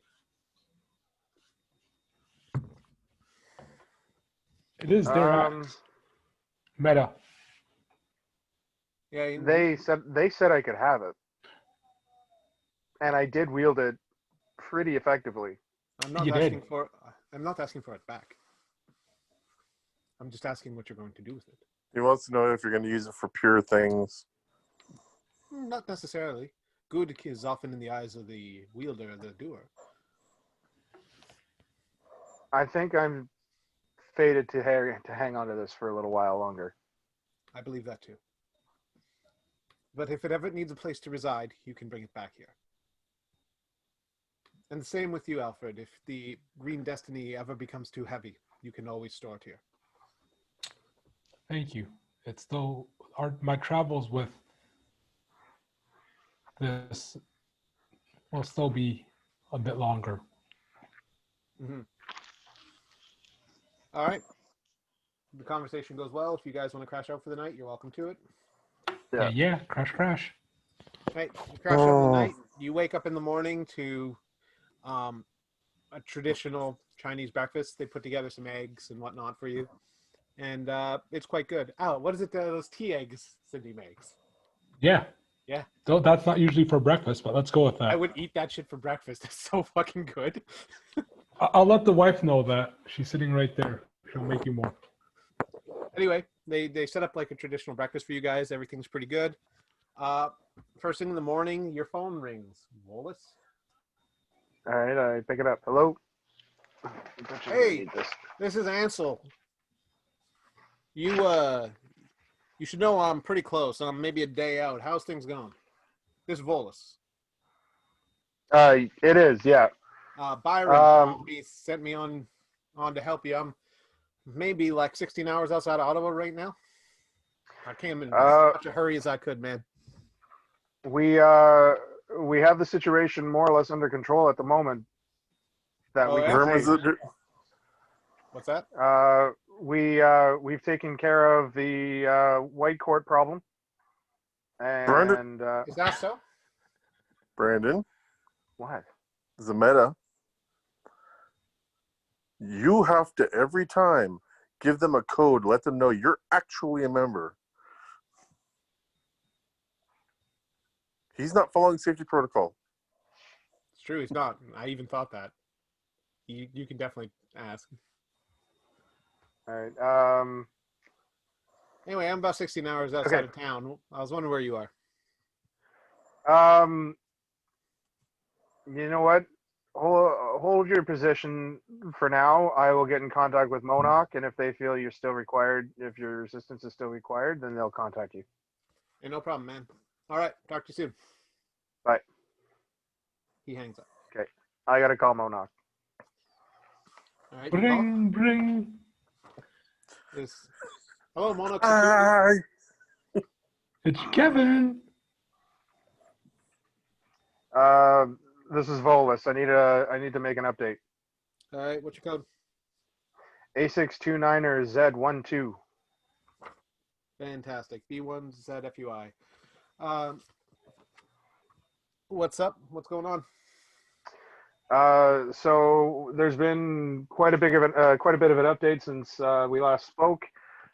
It is their axe. Meta. Yeah, They said I could have it, and I did wield it pretty effectively. I'm not You asking did. for. I'm not asking for it back. I'm just asking what you're going to do with it. He wants to know if you're going to use it for pure things. Not necessarily. Good is often in the eyes of the wielder, the doer. I think I'm fated to hang on to this for a little while longer. I believe that too. But if it ever needs a place to reside, you can bring it back here. And the same with you, Alfred. If the Green Destiny ever becomes too heavy, you can always store it here. Thank you. It's though my travels with this will still be a bit longer. All right. The conversation goes well. If you guys want to crash out for the night, you're welcome to it. Yeah. Crash. Right. You crash out for the night. You wake up in the morning to a traditional Chinese breakfast. They put together some eggs and whatnot for you. And it's quite good. Oh, what is it, those tea eggs Cindy makes? Yeah. Yeah. So that's not usually for breakfast, but let's go with that. I would eat that shit for breakfast. It's so fucking good. I'll let the wife know that. She's sitting right there. She'll make you more. Anyway, they set up like a traditional breakfast for you guys. Everything's pretty good. First thing in the morning, your phone rings. Volus? All right, I pick it up. Hello? Hey, this is Ansel. You should know I'm pretty close. I'm maybe a day out. How's things going? This is Volus. It is, yeah. Byron sent me on to help you. I'm maybe like 16 hours outside of Ottawa right now. I came in as much a hurry as I could, man. We have the situation more or less under control at the moment. That Oh, we yeah? can Term is say. it? What's that? We've taken care of the white court problem, and Is that so? Brandon, what? Zameta, you have to every time give them a code, let them know you're actually a member. He's not following safety protocol. It's true. He's not. I even thought that. You can definitely ask. All right. Anyway, I'm about 16 hours outside of town. I was wondering where you are. You know what? Hold your position for now. I will get in contact with MONOC, and if they feel you're still required, if your assistance is still required, then they'll contact you. Hey, no problem, man. All right. Talk to you soon. Bye. He hangs up. Okay. I gotta call MONOC. All right. Bring. Hello, MONOC. Hi. It's Kevin. This is Volus. I need to make an update. All right. What's your code? A629er Z12. Fantastic. B1ZFUI. What's up? What's going on? So there's been quite a bit of an update since we last spoke.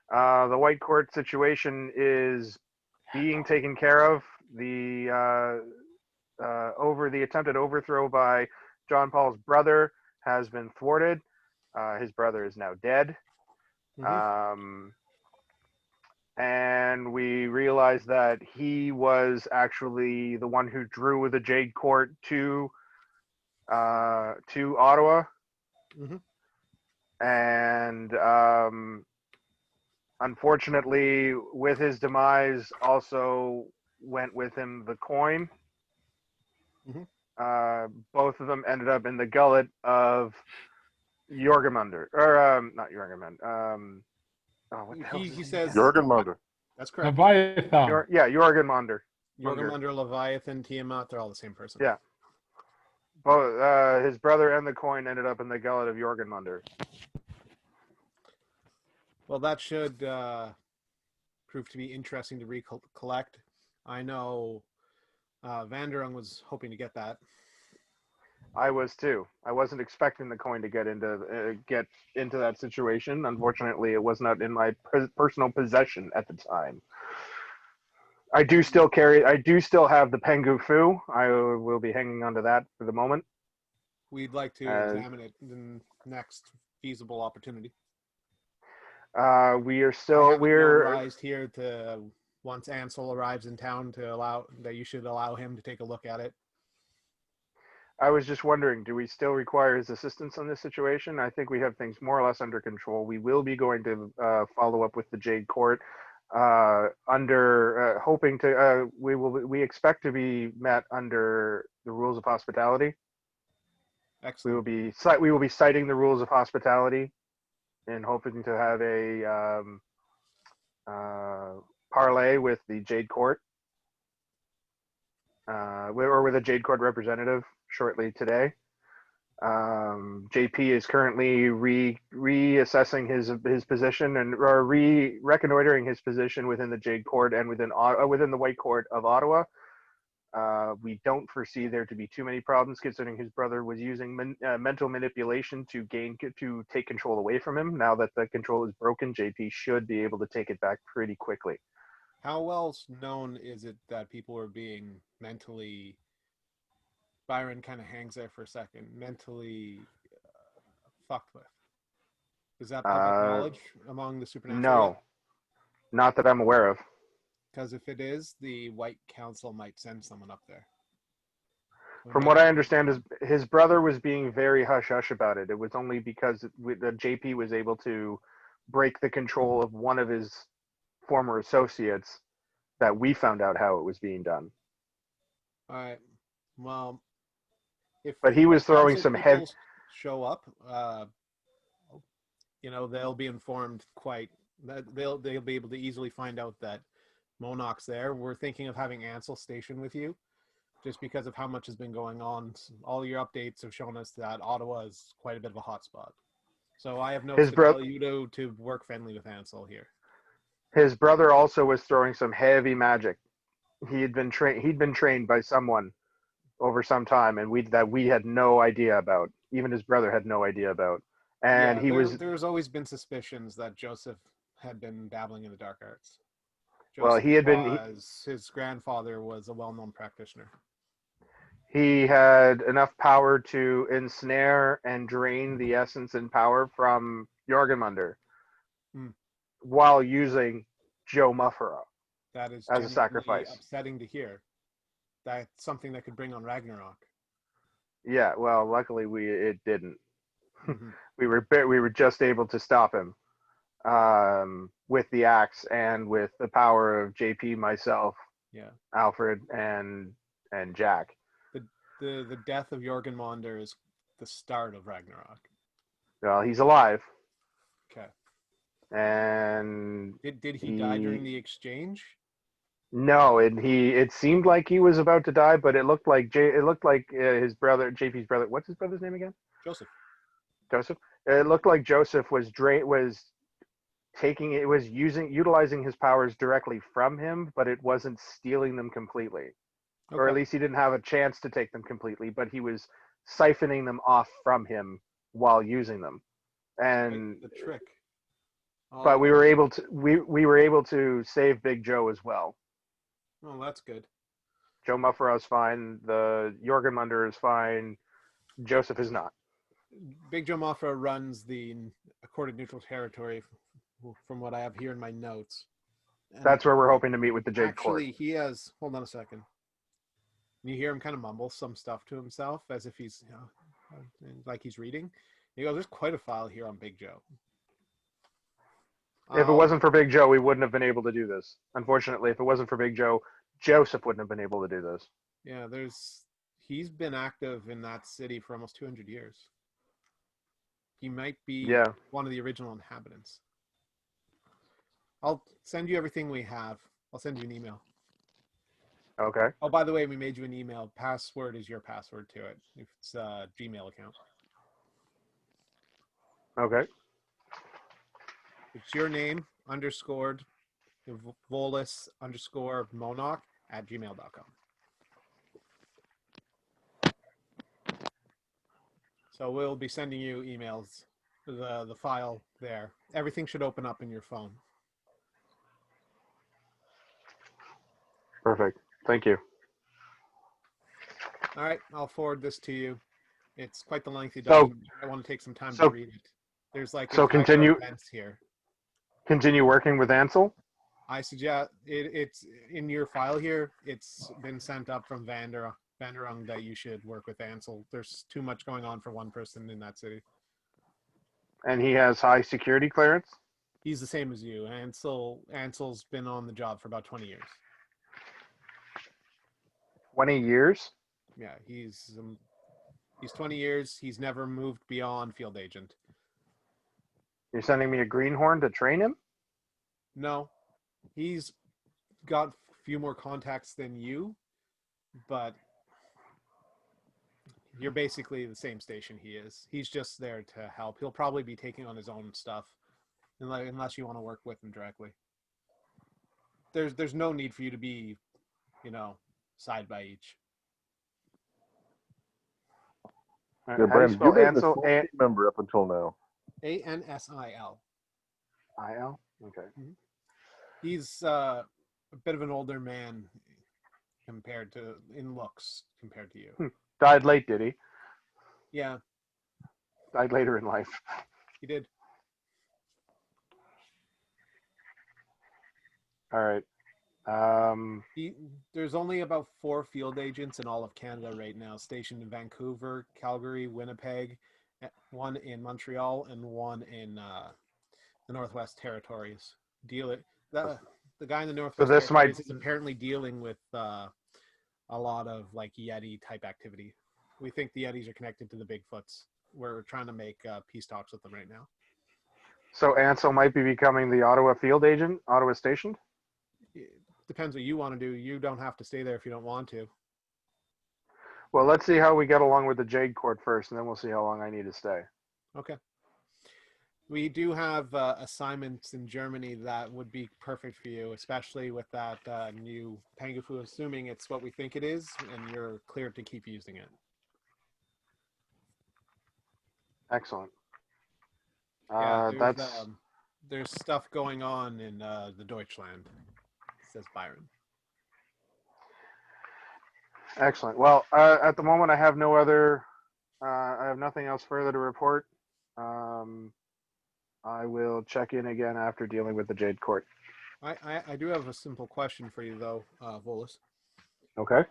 The White Court situation is being taken care of. The attempted overthrow by John Paul's brother has been thwarted. His brother is now dead. Mhm. And we realized that he was actually the one who drew the Jade Court to Ottawa. Mhm. And unfortunately, with his demise, also went with him the coin. Mhm. Both of them ended up in the gullet of Jorgemund, or not Jorgemund. What the hell is He his says name? Jorgenmunder. that's correct. Leviathan. Jorgemund. Jorgemund, Leviathan, Tiamat, they're all the same person. Yeah. Both his brother and the coin ended up in the gullet of Jorgemund. Well, that should prove to be interesting to recollect. I know Vanderung was hoping to get that. I was too. I wasn't expecting the coin to get into that situation. Unfortunately, it was not in my personal possession at the time. I do still have the Pengu Fu. I will be hanging on to that for the moment. We'd like to examine it in the next feasible opportunity. We're advised here to once Ansel arrives in town you should allow him to take a look at it. I was just wondering, do we still require his assistance on this situation? I think we have things more or less under control. We will be going to follow up with the Jade Court we expect to be met under the rules of hospitality. Excellent. We will be citing the rules of hospitality and hoping to have a parlay with the Jade Court or with a Jade Court representative shortly today. JP is currently reassessing his position or reconnoitering his position within the Jade Court and within the White Court of Ottawa. We don't foresee there to be too many problems, considering his brother was using mental manipulation to take control away from him. Now that the control is broken, JP should be able to take it back pretty quickly. How well known is it that people are being mentally... Byron kind of hangs there for a second. Mentally fucked with. Is that public knowledge among the supernatural? No, not that I'm aware of. Because if it is, the White Council might send someone up there. From what I understand, his brother was being very hush-hush about it. It was only because the JP was able to break the control of one of his former associates that we found out how it was being done. All right. Well, if But he was throwing council some people show up, they'll be informed quite that they'll be able to easily find out that MONOC's there. We're thinking of having Ansel stationed with you, just because of how much has been going on. All your updates have shown us that Ottawa is quite a bit of a hotspot. So I have notes His to bro- tell you to work friendly with Ansel here. His brother also was throwing some heavy magic. He'd been trained by someone over some time, and we had no idea about. Even his brother had no idea about. And Yeah, there's always been suspicions that Joseph had been dabbling in the dark arts. Joseph his grandfather was a well-known practitioner. He had enough power to ensnare and drain the essence and power from Jorgenmunder while using Joe Muffera That is as a sacrifice. upsetting to hear. That's something that could bring on Ragnarok. Yeah, well, luckily it didn't. Mm-hmm. We were just able to stop him with the axe and with the power of JP, myself, Alfred, and Jack. The death of Jorgenmunder is the start of Ragnarok. Well, he's alive. Okay. And did he die during the exchange? No, it seemed like he was about to die, but it looked like his brother, JP's brother. What's his brother's name again? Joseph. It looked like Joseph was utilizing his powers directly from him, but it wasn't stealing them completely. Okay. Or at least he didn't have a chance to take them completely, but he was siphoning them off from him while using them. And the trick. But we were able to save Big Joe as well. Oh, that's good. Joe Muffera is fine. The Jorgenmunder is fine. Joseph is not. Big Joe Muffera runs the accorded neutral territory, from what I have here in my notes. And that's where we're hoping to meet with the Jade Court. Actually, he has. Hold on a second. You hear him kind of mumble some stuff to himself as if he's like he's reading. He goes, "There's quite a file here on Big Joe." If it wasn't for Big Joe, we wouldn't have been able to do this. Unfortunately, if it wasn't for Big Joe, Joseph wouldn't have been able to do this. Yeah, he's been active in that city for almost 200 years. He might be one of the original inhabitants. I'll send you everything we have. I'll send you an email. Okay. Oh, by the way, we made you an email. Password is your password to it. It's a Gmail account. Okay. It's your name _ Volus _ MONOC at gmail.com. So we'll be sending you emails, the file there. Everything should open up in your phone. Perfect. Thank you. All right, I'll forward this to you. It's quite the lengthy document. I want to take some time to read it. There's like continue events here. Continue working with Ansel? I suggest it's in your file here. It's been sent up from Vanderung that you should work with Ansel. There's too much going on for one person in that city. And he has high security clearance? He's the same as you. Ansel's been on the job for about 20 years. 20 years? Yeah, he's 20 years. He's never moved beyond field agent. You're sending me a greenhorn to train him? No. He's got a few more contacts than you, but you're basically the same station he is. He's just there to help. He'll probably be taking on his own stuff unless you want to work with him directly. There's no need for you to be, side by each. Yeah, Brandon, you've been the full team member up until now. Ansil. IL? Okay. Mm-hmm. He's a bit of an older man in looks compared to you. Died late, did he? Yeah. Died later in life. He did. All right. There's only about 4 field agents in all of Canada right now, stationed in Vancouver, Calgary, Winnipeg, 1 in Montreal, and 1 in the Northwest Territories. The guy in the Northwest Territories is apparently dealing with a lot of like Yeti type activity. We think the Yetis are connected to the Bigfoots. We're trying to make peace talks with them right now. So Ansel might be becoming the Ottawa field agent, Ottawa stationed? It depends what you want to do. You don't have to stay there if you don't want to. Well, let's see how we get along with the Jade Court first, and then we'll see how long I need to stay. Okay. We do have assignments in Germany that would be perfect for you, especially with that new Pangafu, assuming it's what we think it is, and you're cleared to keep using it. Excellent. Yeah, That's there's stuff going on in the Deutschland, says Byron. excellent. Well, at the moment, I have no other. I have nothing else further to report. I will check in again after dealing with the Jade Court. I do have a simple question for you, though, Volus. Okay.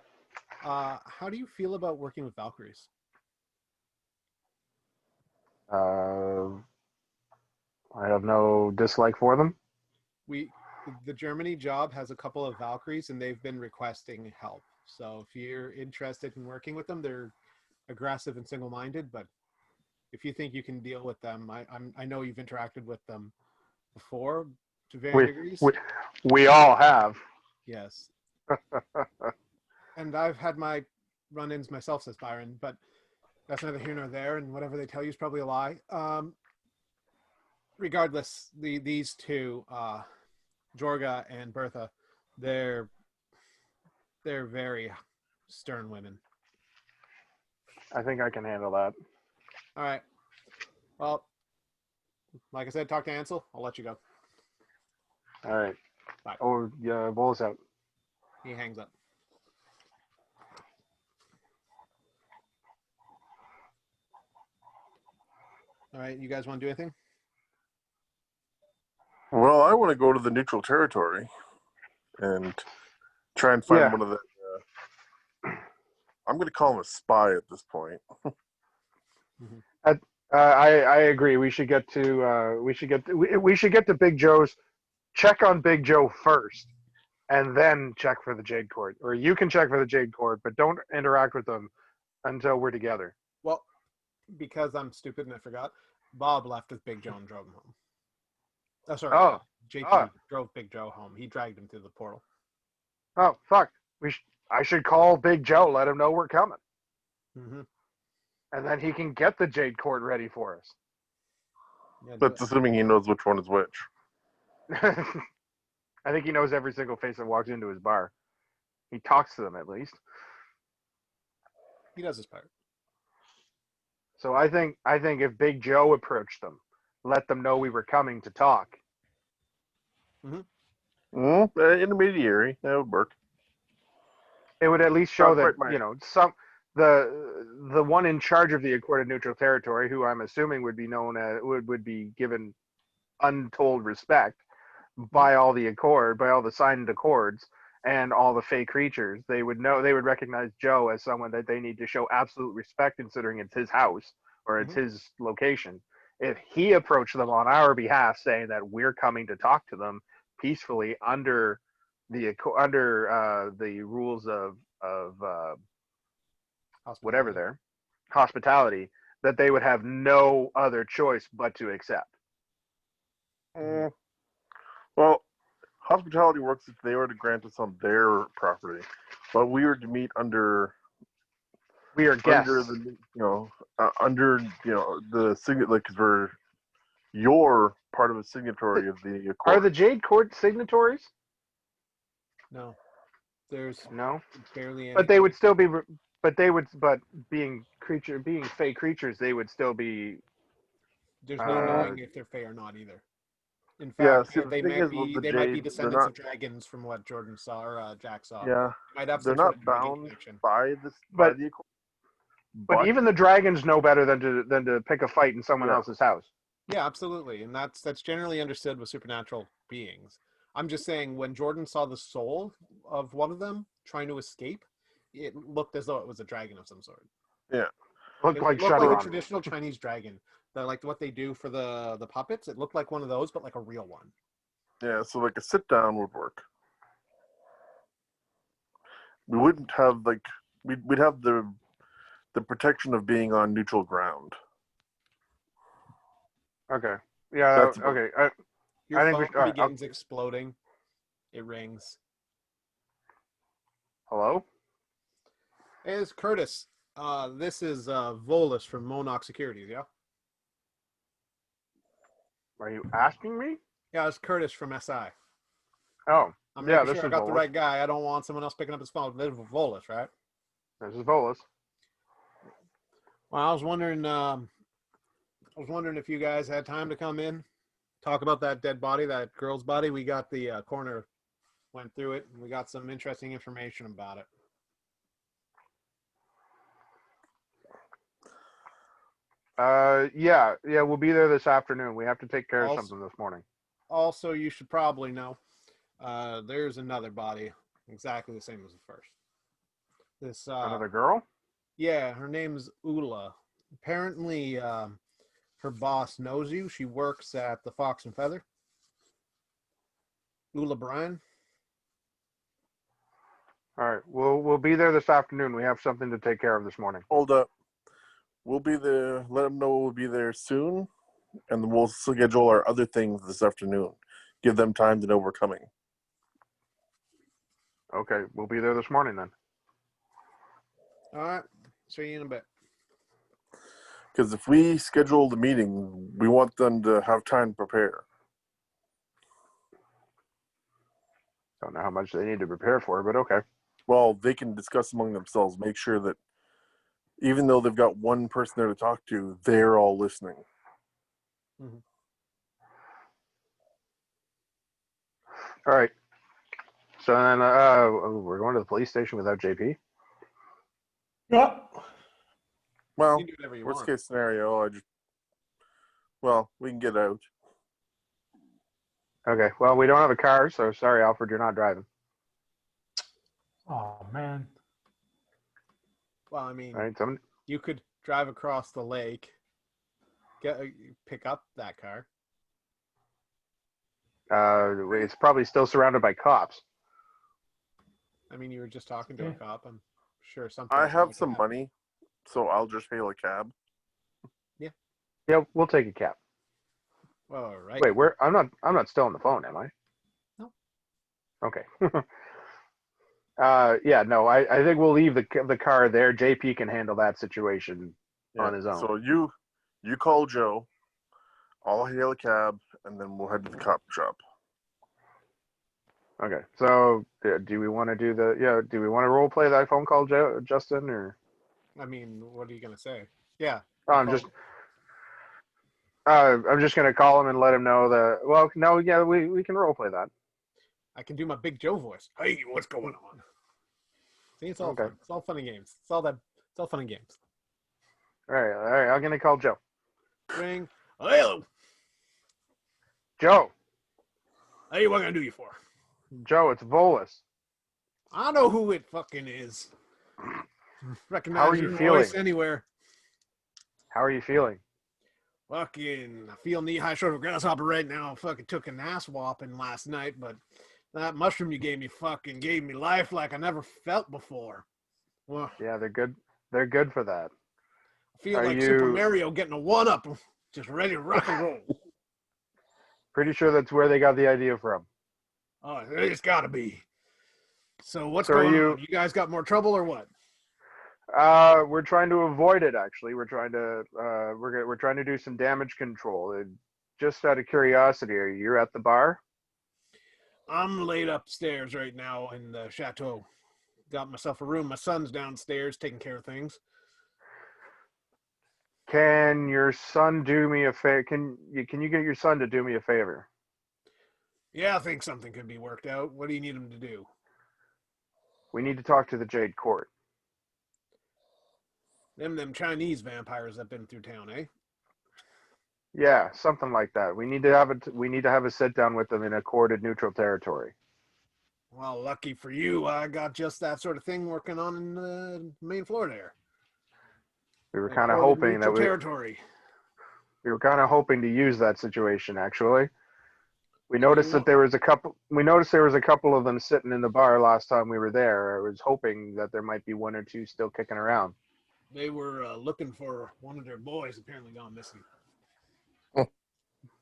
How do you feel about working with Valkyries? I have no dislike for them. The Germany job has a couple of Valkyries, and they've been requesting help. So if you're interested in working with them, they're aggressive and single-minded, but if you think you can deal with them, I know you've interacted with them before to varying degrees. We all have. Yes. And I've had my run-ins myself, says Byron, but that's neither here nor there, and whatever they tell you is probably a lie. Regardless, these two, Jorga and Bertha, they're very stern women. I think I can handle that. All right. Well, like I said, talk to Ansel. I'll let you go. All right. Bye. Oh, yeah, Volus out. He hangs up. All right. You guys want to do anything? Well, I want to go to the neutral territory and try and find one of the. I'm going to call him a spy at this point. I agree. We should get to Big Joe's. Check on Big Joe first, and then check for the Jade Court. Or you can check for the Jade Court, but don't interact with them until we're together. Well, because I'm stupid and I forgot, Bob left with Big Joe and drove him home. Oh, sorry. JP drove Big Joe home. He dragged him through the portal. Oh, fuck. I should call Big Joe, let him know we're coming. Mm-hmm. And then he can get the Jade Court ready for us. Yeah, That's assuming he knows which one is which. I think he knows every single face that walks into his bar. He talks to them at least. He does his part. So I think if Big Joe approached them, let them know we were coming to talk. Intermediary, that would work. It would at least show that the one in charge of the Accord of Neutral Territory, who I'm assuming would be known as would be given untold respect by all the signed accords and all the fake creatures. They would recognize Joe as someone that they need to show absolute respect, considering it's his house or it's his location. If he approached them on our behalf, saying that we're coming to talk to them peacefully under the rules of whatever their hospitality, that they would have no other choice but to accept. Well, hospitality works if they were to grant us on their property, but we were to meet under. We are guests. Under the signet, like, because we're you're part of a signatory of the accord. Are the Jade Court signatories? No, there's no. barely any. But they would still be. But being fey creatures, they would still be. There's no knowing if they're fey or not either. In fact, they might be descendants of dragons, from what Jordan saw or Jack saw. Yeah, might have they're not bound by the accord. But even the dragons know better than to pick a fight in someone else's house. Yeah, absolutely, and that's generally understood with supernatural beings. I'm just saying, when Jordan saw the soul of one of them trying to escape, it looked as though it was a dragon of some sort. Yeah, looked like a traditional Chinese dragon. Like what they do for the puppets. It looked like one of those, but like a real one. Yeah, so like a sit down would work. we wouldn't have like we'd have the protection of being on neutral ground. Okay. Yeah. That's about- Okay. Your I think we phone should- all right, begins exploding. It rings. Hello. Hey, it's Curtis. This is Volus from MONOC Securities, yeah? Are you asking me? Yeah, it's Curtis from SI. Oh, I'm yeah, making this sure I is got the Volus. right guy. I don't want someone else picking up his phone. This is Volus, right? this is Volus. Well, I was wondering if you guys had time to come in, talk about that dead body, that girl's body. We got the coroner went through it, and we got some interesting information about it. Yeah, we'll be there this afternoon. We have to take care of Also- something this morning. Also, you should probably know, there's another body exactly the same as the first. This Another girl? yeah, her name's Ula. Apparently, her boss knows you. She works at the Fox and Feather. Ula Bryan. All right, we'll be there this afternoon. We have something to take care of this morning. Hold up. We'll be there. Let them know we'll be there soon, and then we'll schedule our other things this afternoon. Give them time to know we're coming. Okay, we'll be there this morning then. All right. See you in a bit. Because if we schedule the meeting, we want them to have time to prepare. Don't know how much they need to prepare for, but okay. Well, they can discuss among themselves. Make sure that even though they've got one person there to talk to, they're all listening. Mhm. All right. So then we're going to the police station without JP. Yeah. Well, You can do whatever you worst want. case scenario, we can get out. Okay. Well, we don't have a car, so sorry, Alfred, you're not driving. Oh man. Well, I mean, All right. Someone. you could drive across the lake, pick up that car. It's probably still surrounded by cops. I mean, you were just talking to a Yeah. cop. I'm sure something. I have like some that. money, so I'll just hail a cab. Yeah, we'll take a cab. All right. Wait, I'm not still on the phone, am I? No. Okay. Yeah, no, I think we'll leave the car there. JP can handle that situation on his own. So you call Joe, I'll hail a cab, and then we'll head to the cop shop. Okay. So do we want to do we want to role play that phone call, Justin, or? I mean, what are you gonna say? Yeah. Oh, I'm just gonna call him and let him know that. Well, no, yeah, we can role play that. I can do my Big Joe voice. Hey, what's going on? See, it's all Okay. fun. It's all fun and games. It's all fun and games. All right. I'm gonna call Joe. Ring. Hello. Joe, Hey, what can I do you for? Joe, it's Volus. I know who it fucking is. Recognize How are you your feeling? voice anywhere. How are you feeling? Fucking, I feel knee-high short of a grasshopper right now. Fucking took an ass whopping last night, but that mushroom you gave me fucking gave me life like I never felt before. Well, Yeah, they're good. They're good for that. I feel Are like Super you- Mario getting a one-up, just ready to rock and roll. Pretty sure that's where they got the idea from. Oh, it's got to be. So what's So are going you- on? You guys got more trouble or what? We're trying to avoid it. Actually, we're trying to do some damage control. Just out of curiosity, are you at the bar? I'm laid upstairs right now in the chateau. Got myself a room. My son's downstairs taking care of things. Can your son do me a favor? Can you get your son to do me a favor? Yeah, I think something could be worked out. What do you need him to do? We need to talk to the Jade Court. Them Chinese vampires that been through town, eh? Yeah, something like that. We need to have a sit down with them in accorded neutral territory. Well, lucky for you, I got just that sort of thing working on in the main floor there. We were kind of hoping that territory. we were kind of hoping to use that situation actually. We noticed that there was a couple. We noticed there was a couple of them sitting in the bar last time we were there. I was hoping that there might be one or two still kicking around. They were looking for one of their boys, apparently gone missing.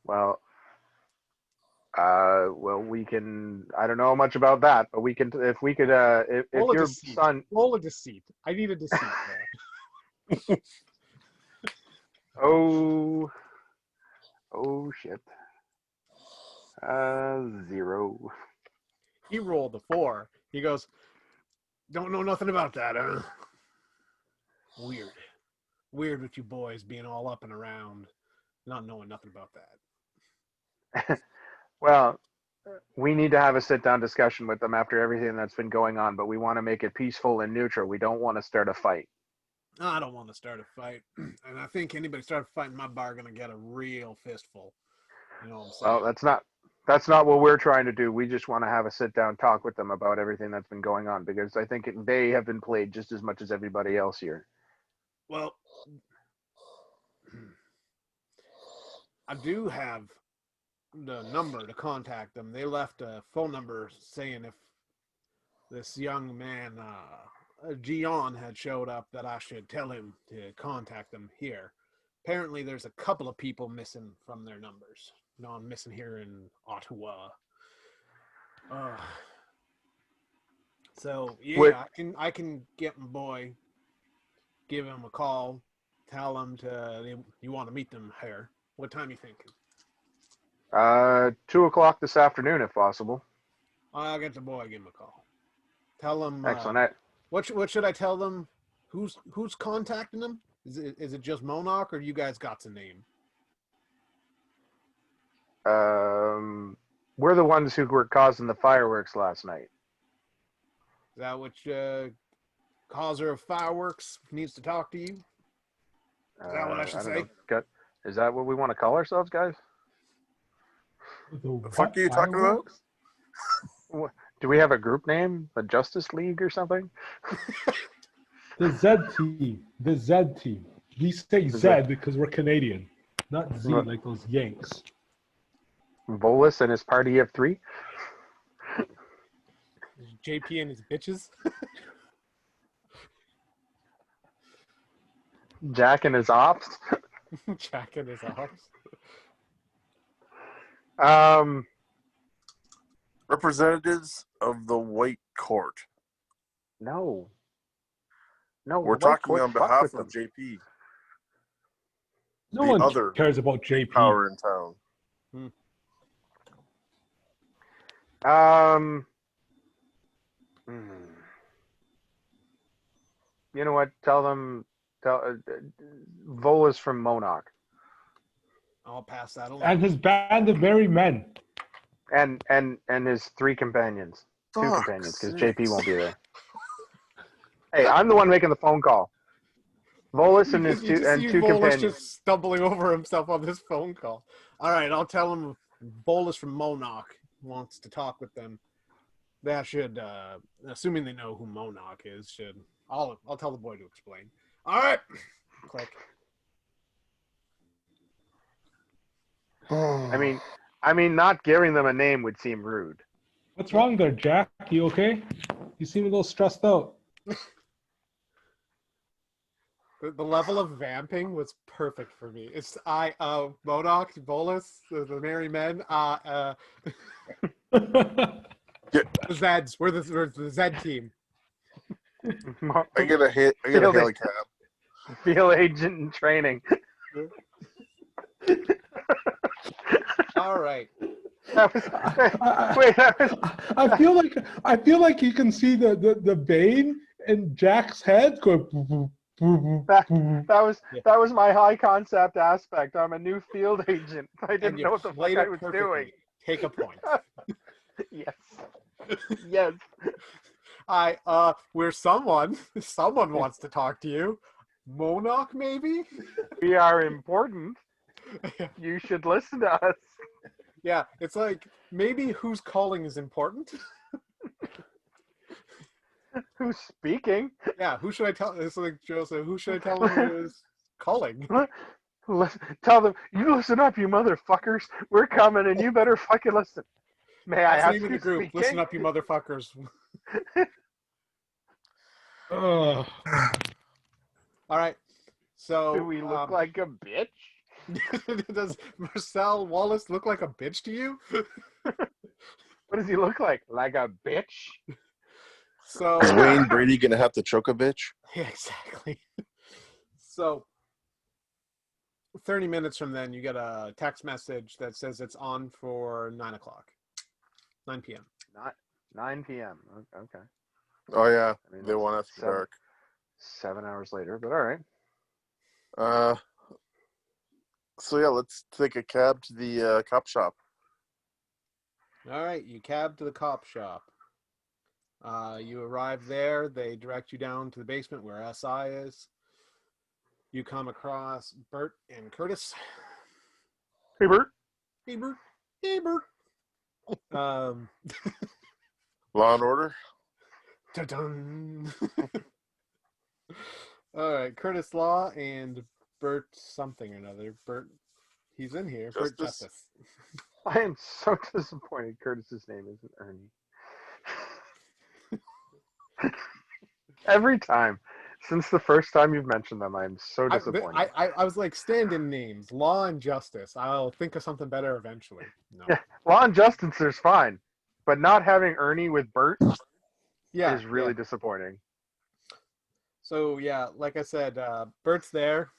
Well, we can. I don't know much about that, but we can. If we could, if your son. Roll a deceit. I need a deceit. Oh shit. 0. He rolled a 4. He goes, "Don't know nothing about that, huh? Weird with you boys being all up and around, not knowing nothing about that." Well, we need to have a sit-down discussion with them after everything that's been going on, but we want to make it peaceful and neutral. We don't want to start a fight. I don't want to start a fight, and I think anybody start a fight in my bar gonna get a real fistful. You know what I'm saying? Well, that's not what we're trying to do. We just want to have a sit-down talk with them about everything that's been going on, because I think they have been played just as much as everybody else here. Well, I do have the number to contact them. They left a phone number saying if this young man, Gian, had showed up, that I should tell him to contact them here. Apparently, there's a couple of people missing from their numbers. I'm missing here in Ottawa. So yeah, I can get my boy, give him a call, tell him you want to meet them here. What time you thinking? 2 o'clock this afternoon, if possible. I'll get the boy, give him a call. Tell him. Excellent. What should I tell them? Who's contacting them? Is it just MONOC, or you guys got a name? We're the ones who were causing the fireworks last night. Is that which causer of fireworks needs to talk to you? Is that what I should say? Is that what we want to call ourselves, guys? The fuck are you talking about? Do we have a group name? The Justice League or something? The Z team. The Z team. We say Z because we're Canadian, not Z like those Yanks. Volus and his party of 3? JP and his bitches? Jack and his ops? Jack and his ops? Representatives of the White Court. No, we're talking on behalf of JP. No one cares about JP. Power in town. You know what? Tell Volus from MONOC. I'll pass that along. And his band of merry men. And his 3 companions. 2 companions, because JP won't be there. Hey, I'm the one making the phone call. Volus and his 2 companions. Just stumbling over himself on this phone call. All right, I'll tell him Volus from MONOC wants to talk with them. That should, assuming they know who MONOC is, I'll tell the boy to explain. All right, click. I mean, not giving them a name would seem rude. What's wrong there, Jack? You okay? You seem a little stressed out. The level of vamping was perfect for me. It's MONOC, Volus, the merry men. The Zeds. We're the Zed team. I get a helicab. Field agent in training. All right. I feel like you can see the vein in Jack's head going. That was my high concept aspect. I'm a new field agent. I didn't know what the fuck I was doing. Take a point. Yes. Yes. We're someone. Someone wants to talk to you. MONOC, maybe? We are important. You should listen to us. Yeah, it's like maybe who's calling is important. Who's speaking? Yeah, who should I tell? It's like Joe said, who should I tell him who is calling? Tell them, you listen up, you motherfuckers. We're coming, and you better fucking listen. May I That's the ask name of the who's group. speaking? Listen up, you motherfuckers. Ugh. All right. So, Do we look like a bitch? does Marcel Wallace look like a bitch to you? What does he look like? Like a bitch? So, Is Wayne Brady gonna have to choke a bitch? yeah, exactly. So, 30 minutes from then, you get a text message that says it's on for 9 o'clock, 9 p.m. Not 9 p.m. Okay. Oh yeah, I mean, they that's want us to dark. 7 hours later, but all right. So yeah, let's take a cab to the cop shop. All right, you cab to the cop shop. You arrive there. They direct you down to the basement where SI is. You come across Bert and Curtis. Hey, Bert. Hey, Bert. Hey, Bert. Law and Order. Dun-dun. All right, Curtis Law and Bert something or another. Bert, he's in here. Bert Justice. Justice. I am so disappointed Curtis's name isn't Ernie. Every time. Since the first time you've mentioned them, I'm so disappointed. I was like, stand-in names, Law and Justice. I'll think of something better eventually. No. Yeah, Law and Justice is fine, but not having Ernie with Bert Yeah, is really yeah. disappointing. So yeah, like I said, Bert's there.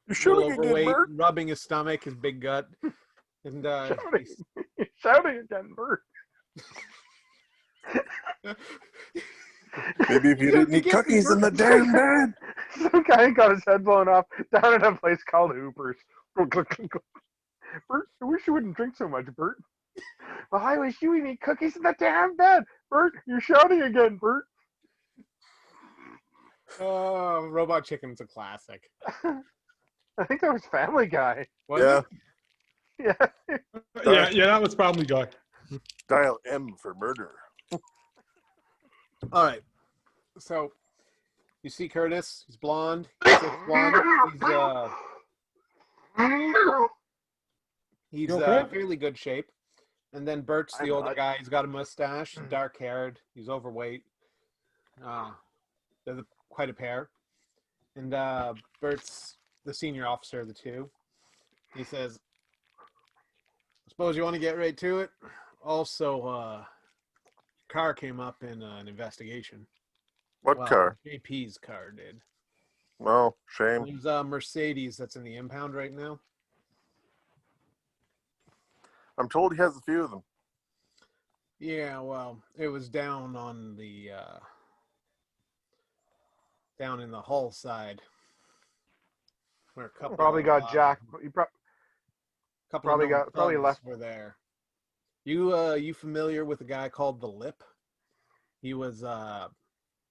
You're A little shooting again, overweight, Bert. rubbing his stomach, his big gut, and Shouting, shouting again, Bert. Maybe if you didn't eat cookies in the damn bed. Some guy got his head blown off down at a place called Hooper's. Bert, I wish you wouldn't drink so much, Bert. Well, I wish you would eat cookies in the damn bed. Bert, you're shouting again, Bert. Oh, Robot Chicken's a classic. I think that was Family Guy. Was Yeah. it? Yeah. Yeah, that was Family Guy. Dial M for murder. All right. So you see Curtis. He's blonde. He's You okay? fairly good shape. And then Bert's the I'm older not. guy. He's got a mustache, dark haired. He's overweight. They're quite a pair. And Bert's the senior officer of the two. He says, I suppose you want to get right to it. Also, car came up in an investigation. What car? JP's car did. Well, shame. There's a Mercedes that's in the impound right now. I'm told he has a few of them. Yeah, well, it was down on the down in the Hull side, where a couple Probably got Jack. You couple probably of known got- probably thugs left. were there. You familiar with a guy called the Lip? He was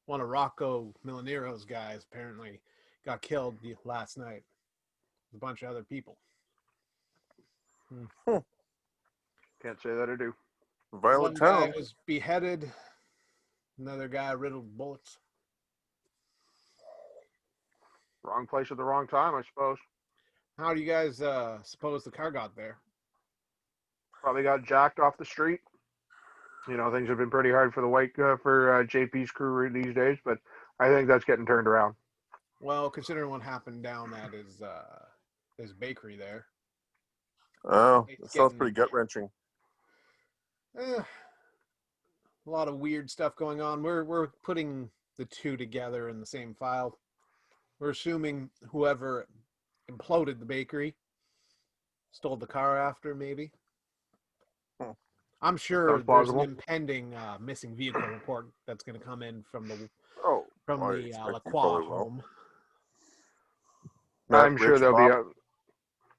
one of Rocco Milanero's guys. Apparently, got killed last night. With a bunch of other people. Can't say that I do. Violent One guy town. was beheaded. Another guy riddled with bullets. Wrong place at the wrong time, I suppose. How do you guys suppose the car got there? Probably got jacked off the street. You know, things have been pretty hard for the JP's crew these days, but I think that's getting turned around. Well, considering what happened down at his bakery there. Oh, It's that sounds getting- pretty gut wrenching. A lot of weird stuff going on. We're putting the two together in the same file. We're assuming whoever imploded the bakery stole the car after, maybe. I'm sure Sounds there's plausible. an impending missing vehicle report that's going to come in from the Oh, I Lacroix expect you probably will. home. Not I'm sure Rich they'll Bob. be.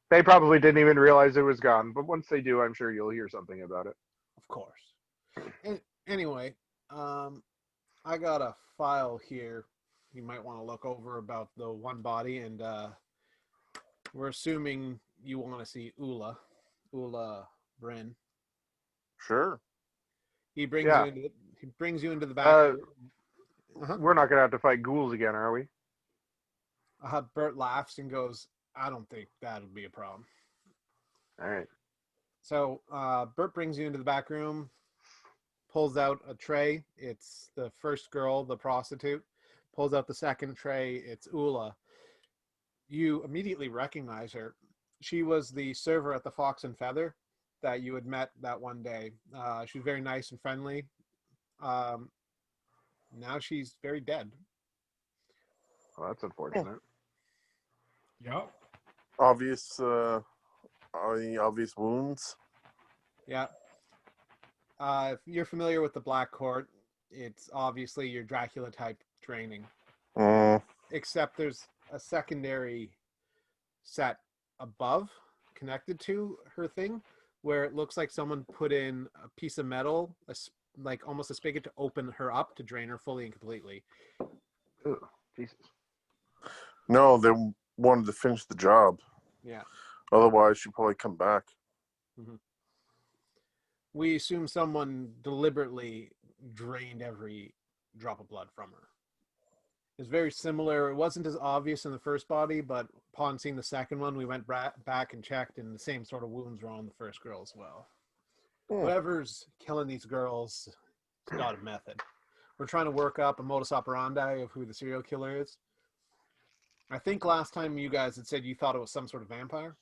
They probably didn't even realize it was gone, but once they do, I'm sure you'll hear something about it. Of course. Anyway, I got a file here you might want to look over about the one body, and we're assuming you want to see Ula Bryn. Sure. He brings Yeah. you into the back. We're not gonna have to fight ghouls again, are we? Bert laughs and goes, I don't think that'll be a problem. All right. So Bert brings you into the back room, pulls out a tray. It's the first girl, the prostitute. Pulls out the second tray. It's Ula. You immediately recognize her. She was the server at the Fox and Feather that you had met that one day. She was very nice and friendly. Now she's very dead. Well, that's unfortunate. Yep. Obvious, any obvious wounds? Yeah. If you're familiar with the Black Court, it's obviously your Dracula type training. Except there's a secondary set above connected to her thing where it looks like someone put in a piece of metal, like almost a spigot to open her up to drain her fully and completely. Ooh, Jesus. No, they wanted to finish the job. Yeah. Otherwise, she'd probably come back. Mm-hmm. We assume someone deliberately drained every drop of blood from her. It's very similar. It wasn't as obvious in the first body, but upon seeing the second one, we went back and checked, and the same sort of wounds were on the first girl as well. Whoever's killing these girls has got a method. We're trying to work up a modus operandi of who the serial killer is. I think last time you guys had said you thought it was some sort of vampire.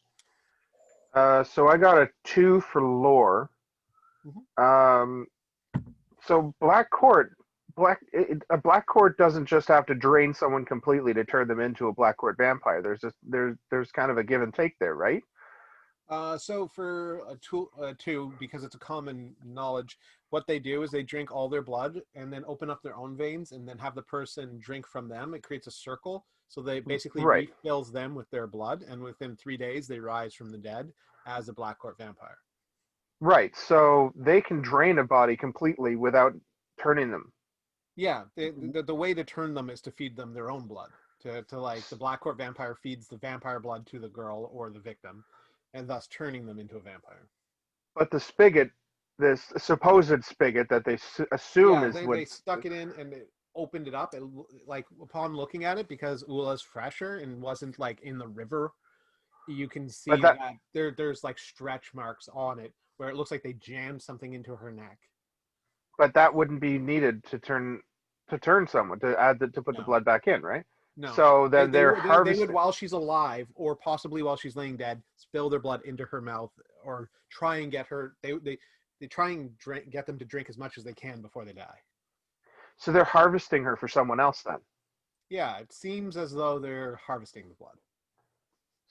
So I got a 2 for lore. So Black Court, a Black Court doesn't just have to drain someone completely to turn them into a Black Court vampire. There's kind of a give and take there, right? So for a 2, because it's a common knowledge, what they do is they drink all their blood and then open up their own veins and then have the person drink from them. It creates a circle. So they basically refills them with their blood, and within 3 days they rise from the dead as a Black Court vampire. Right. So they can drain a body completely without turning them. Yeah. The way to turn them is to feed them their own blood. To like the Black Court vampire feeds the vampire blood to the girl or the victim, and thus turning them into a vampire. But the spigot, this supposed spigot that they assume is what they stuck it in and it opened it up. And like upon looking at it, because Ula's fresher and wasn't like in the river, you can see that there's like stretch marks on it where it looks like they jammed something into her neck. But that wouldn't be needed to turn someone to put the blood back in, right? No. So then they would, while she's alive, or possibly while she's laying dead, spill their blood into her mouth, or try and get her. They try and get them to drink as much as they can before they die. So they're harvesting her for someone else then. Yeah, it seems as though they're harvesting the blood.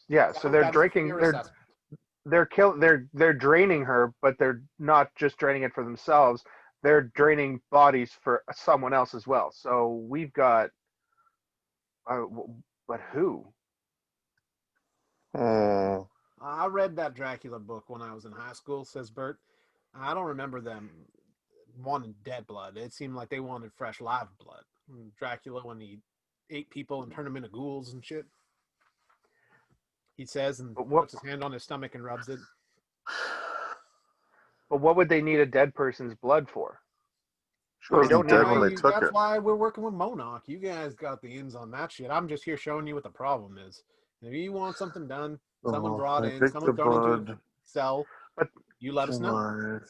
Yeah, so they're drinking. They're draining her, but they're not just draining it for themselves. They're draining bodies for someone else as well. So we've got. But who? I read that Dracula book when I was in high school, says Bert. I don't remember them wanting dead blood. It seemed like they wanted fresh live blood. Dracula, when he ate people and turned them into ghouls and shit, he says, and puts his hand on his stomach and rubs it. But what would they need a dead person's blood for? They don't dead when they took That's it. why we're working with MONOC. You guys got the ins on that shit. I'm just here showing you what the problem is. And if you want something done, someone brought in, someone thrown into a cell, but you let us know.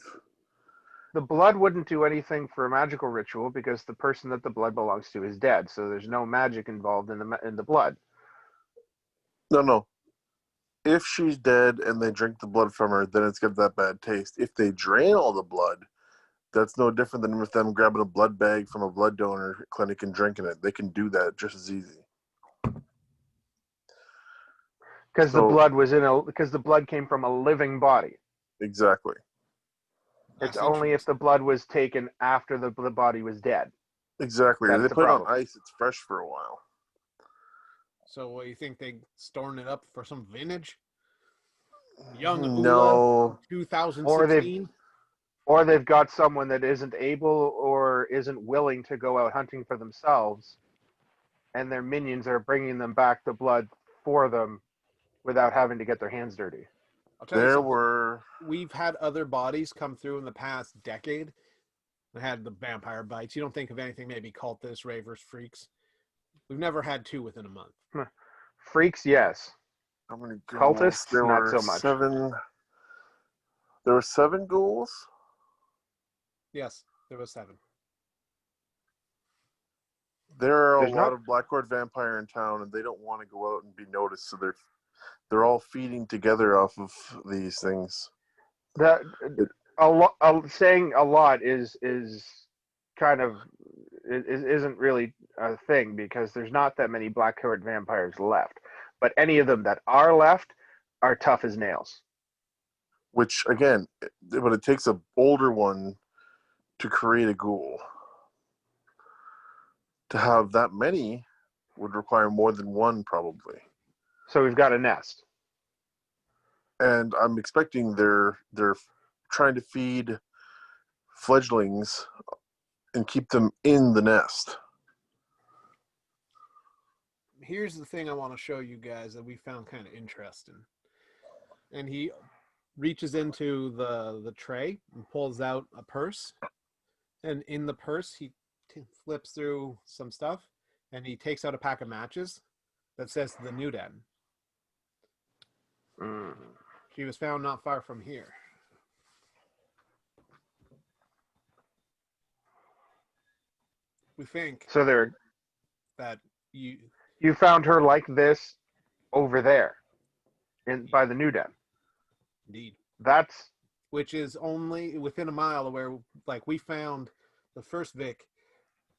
The blood wouldn't do anything for a magical ritual because the person that the blood belongs to is dead. So there's no magic involved in the blood. No. If she's dead and they drink the blood from her, then it's got that bad taste. If they drain all the blood, that's no different than with them grabbing a blood bag from a blood donor clinic and drinking it. They can do that just as easy. Because the blood came from a living body. Exactly. It's only if the blood was taken after the body was dead. Exactly. If they put it on ice, it's fresh for a while. So what, you think they storing it up for some vintage? Young no. 2016? Or they've got someone that isn't able or isn't willing to go out hunting for themselves, and their minions are bringing them back the blood for them without having to get their hands dirty. I'll tell you something. We've had other bodies come through in the past decade that had the vampire bites. You don't think of anything, maybe cultists, ravers, freaks. We've never had 2 within a month. Freaks, yes. How many ghouls? Cultists, There not were so much. 7. There were 7 ghouls. Yes, there was 7. There are There's a lot not- of Black Horde vampire in town, and they don't want to go out and be noticed, so they're all feeding together off of these things. That saying a lot is kind of isn't really a thing because there's not that many Black Horde vampires left. But any of them that are left are tough as nails. Which again, but it takes an older one to create a ghoul. To have that many would require more than one, probably. So we've got a nest. And I'm expecting they're trying to feed fledglings and keep them in the nest. Here's the thing I want to show you guys that we found kind of interesting. And he reaches into the tray and pulls out a purse. And in the purse, he flips through some stuff, and he takes out a pack of matches that says the New Den. She was found not far from here. We think So that you found her like this over there, by the New Den. indeed, That's which is only within a mile of where, like, we found the first Vic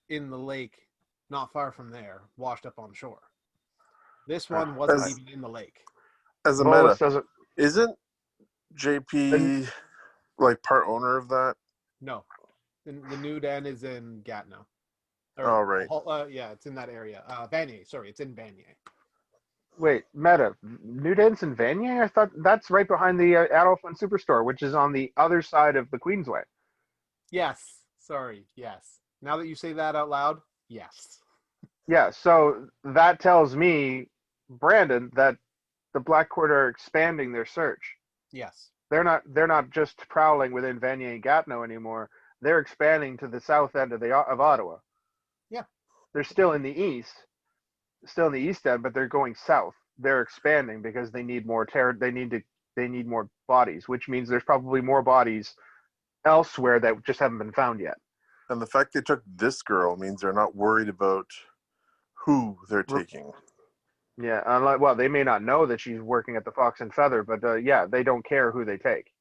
in the lake, not far from there, washed up on shore. This one wasn't even in the lake. As a Volus meta, doesn't. isn't JP like part owner of that? No, the New Den is in Gatineau. Oh, right. Yeah, it's in that area. Vanier, sorry, it's in Vanier. Wait, Meta, New Den's in Vanier? I thought that's right behind the Adolf and Superstore, which is on the other side of the Queensway. Yes, sorry, yes. Now that you say that out loud, yes. Yeah, so that tells me, Brandon, that the Black Horde are expanding their search. Yes. They're not just prowling within Vanier and Gatineau anymore. They're expanding to the south end of Ottawa. Yeah. They're still in the east end, but they're going south. They're expanding because they need more they need more bodies, which means there's probably more bodies elsewhere that just haven't been found yet. And the fact they took this girl means they're not worried about who they're taking. Yeah, unlike, well, they may not know that she's working at the Fox and Feather, but yeah, they don't care who they take.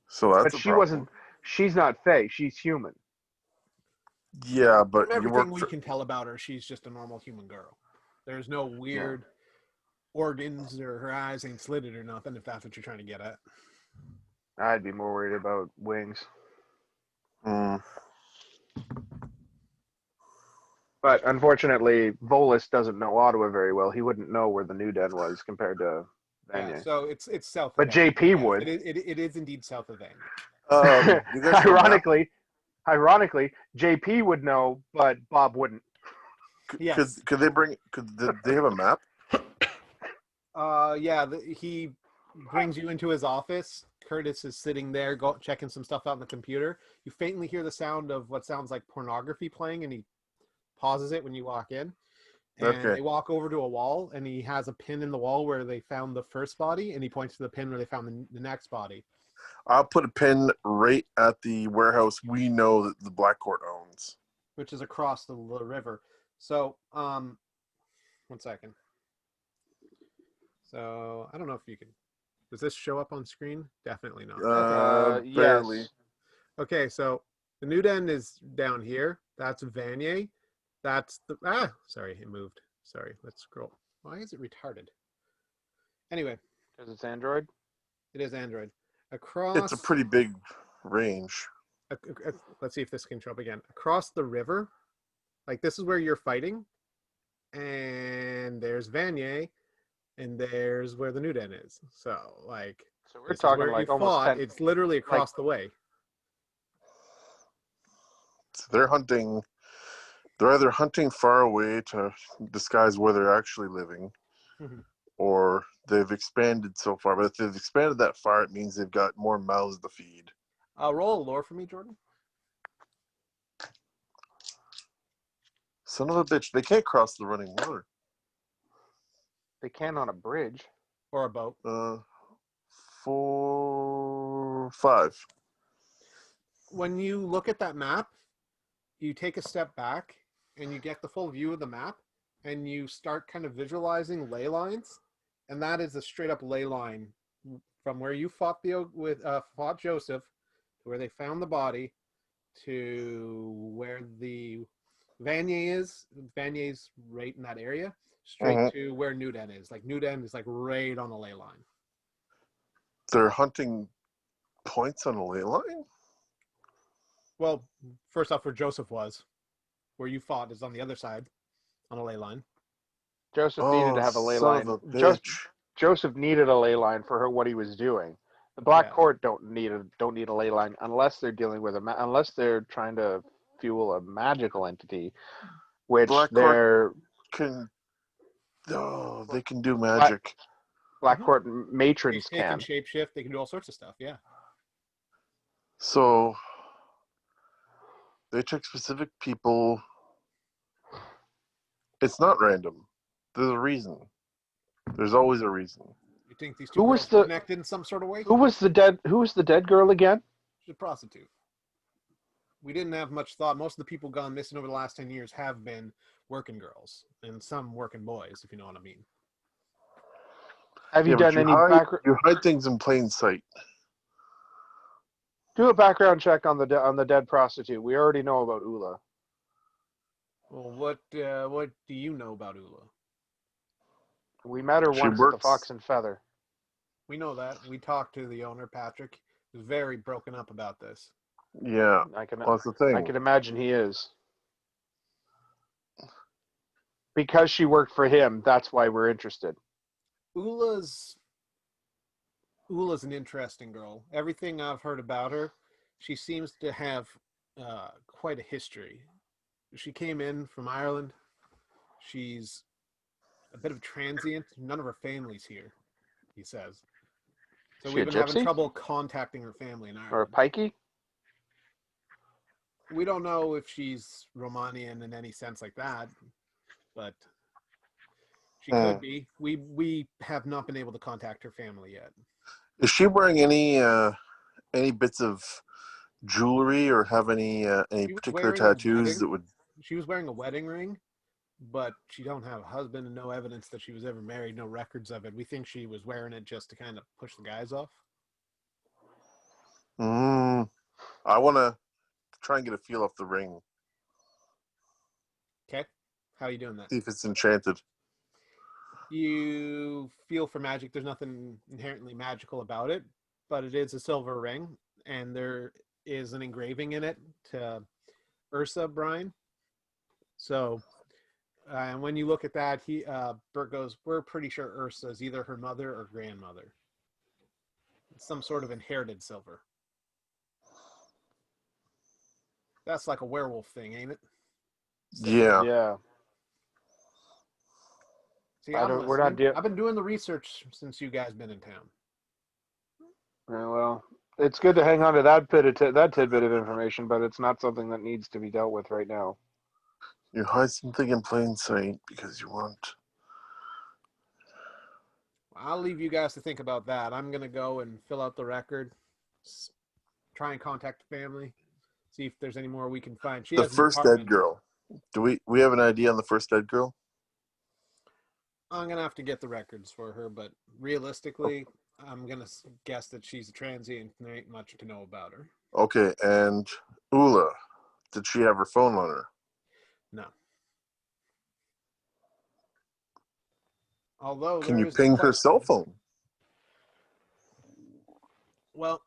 So that's But a she problem. wasn't. She's not Fae. She's human. Yeah, but From you everything work we can tell about her, she's just a normal human girl. There's no weird organs or her eyes ain't slitted or nothing, if that's what you're trying to get at. I'd be more worried about wings. But unfortunately, Volus doesn't know Ottawa very well. He wouldn't know where the New Den was compared to Vanier. Yeah, so it's south. But of Vanier. JP Yes, would. It is indeed south of Vanier. You guys have a map? Ironically, JP would know, but Bob wouldn't. Yes. Could they have a map? Yeah. He brings you into his office. Curtis is sitting there, checking some stuff out on the computer. You faintly hear the sound of what sounds like pornography playing, and he pauses it when you walk in. And Okay. they walk over to a wall, and he has a pin in the wall where they found the first body, and he points to the pin where they found the next body. I'll put a pin right at the warehouse we know that the Black Court owns. Which is across the river. So, 1 second. So, I don't know if you can. Does this show up on screen? Definitely not. Barely. Yes. Okay, so the New Den is down here. That's Vanier. That's the sorry, it moved. Sorry, let's scroll. Why is it retarded? Anyway, Because it's Android. it is Android. Across. It's a pretty big range. Let's see if this can show up again. Across the river, like this is where you're fighting, and there's Vanier, and there's where the New Den is. So like, So we're this is talking where like you almost fought. 10. It's literally across the way. So they're hunting. They're either hunting far away to disguise where they're actually living, or they've expanded so far. But if they've expanded that far, it means they've got more mouths to feed. Roll a lore for me, Jordan. Son of a bitch! They can't cross the running water. They can on a bridge. or a boat. 4, 5. When you look at that map, you take a step back and you get the full view of the map, and you start kind of visualizing ley lines, and that is a straight up ley line from where you fought fought Joseph to where they found the body to where the Vanier is. Vanier's right in that area, straight to where Newden is. Like Newden is like right on the ley line. They're hunting points on a ley line? Well, first off, where Joseph was, where you fought, is on the other side, on a ley line. Joseph needed to have a ley son line. of a bitch. Joseph needed a ley line for what he was doing. The Black Yeah. Court don't need a ley line unless they're dealing with unless they're trying to fuel a magical entity, which Black they're Can they can do magic. Black Court matrons They can can. shapeshift. They can do all sorts of stuff. Yeah. So they took specific people. It's not random. There's a reason. There's always a reason. You think these two Who was girls the- are connected in some sort of way? Who was the dead girl again? She's a prostitute. We didn't have much thought. Most of the people gone missing over the last 10 years have been working girls and some working boys, if you know what I mean. Have you Yeah, but done any you hide things in plain sight. Do a background check on the dead prostitute. We already know about Ula. Well, what do you know about Ula? We met her She once at the works- Fox and Feather. We know that. We talked to the owner, Patrick. He was very broken up about this. Yeah, I can well, that's the thing. I can imagine he is. Because she worked for him, that's why we're interested. Ula's an interesting girl. Everything I've heard about her, she seems to have quite a history. She came in from Ireland. She's a bit of a transient. None of her family's here, he says. So She we've a been having gypsy? trouble contacting her family in Or a Ireland. pikey? We don't know if she's Romanian in any sense like that, but she could be. We have not been able to contact her family yet. Is she wearing any bits of jewelry or have any She was particular wearing a tattoos wedding- that would? She was wearing a wedding ring, but she don't have a husband and no evidence that she was ever married, no records of it. We think she was wearing it just to kind of push the guys off. I want to try and get a feel off the ring. Okay? How are you doing that? See if it's enchanted. You feel for magic. There's nothing inherently magical about it, but it is a silver ring, and there is an engraving in it to Ursa, Brian. So, and when you look at that, Bert goes, "We're pretty sure Ursa is either her mother or grandmother. It's some sort of inherited silver. That's like a werewolf thing, ain't it?" Yeah. Yeah. See, I I'm don't- we're not listening. de- I've been doing the research since you guys been in town. Yeah, well, it's good to hang on to that tidbit of information, but it's not something that needs to be dealt with right now. You hide something in plain sight because you want. I'll leave you guys to think about that. I'm gonna go and fill out the record, try and contact the family, see if there's any more we can find. She The has an first dead apartment. girl. Do we have an idea on the first dead girl? I'm gonna have to get the records for her, but realistically, I'm gonna guess that she's a transient and there ain't much to know about her. Okay, and Ula, did she have her phone on her? No. Although Can there you is ping the her cell question- phone? Well,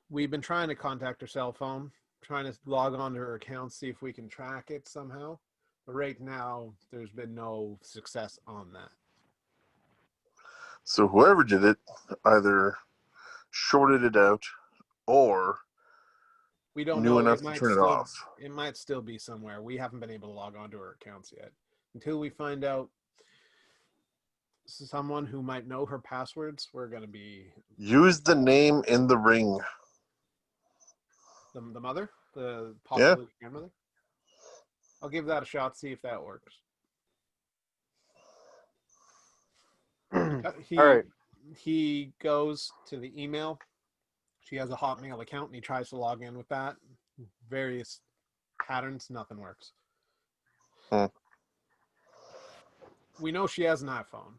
we've been trying to contact her cell phone, trying to log on to her account, see if we can track it somehow. But right now, there's been no success on that. So whoever did it either shorted it out or We don't knew know. enough to turn it off. It might still be somewhere. We haven't been able to log on to her accounts yet. Until we find out someone who might know her passwords, we're going to be Use the name in the ring. the mother, the possibly grandmother. I'll give that a shot, see if that works. He All right. he goes to the email. She has a Hotmail account, and he tries to log in with that. Various patterns, nothing works. Hmm. We know she has an iPhone,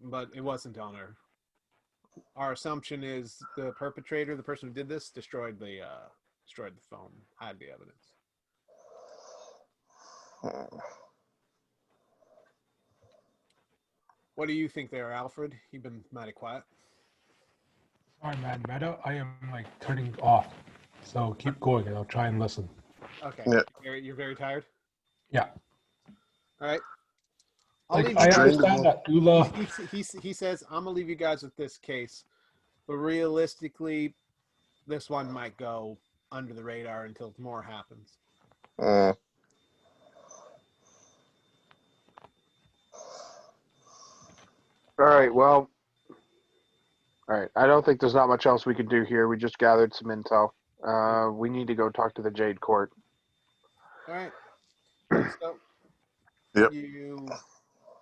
but it wasn't on her. Our assumption is the perpetrator, the person who did this, destroyed the phone, hide the evidence. What do you think there, Alfred? You've been mighty quiet. Sorry, man. Meta, I am like turning off. So keep going and I'll try and listen. Okay. Yeah. You're very tired? Yeah. All right. I'll Like, leave I you guys. understand that Ula. He says, I'm going to leave you guys with this case. But realistically, this one might go under the radar until more happens. Mm. All right. Well. All right. I don't think there's not much else we can do here. We just gathered some intel. We need to go talk to the Jade Court. All right. So Yep. you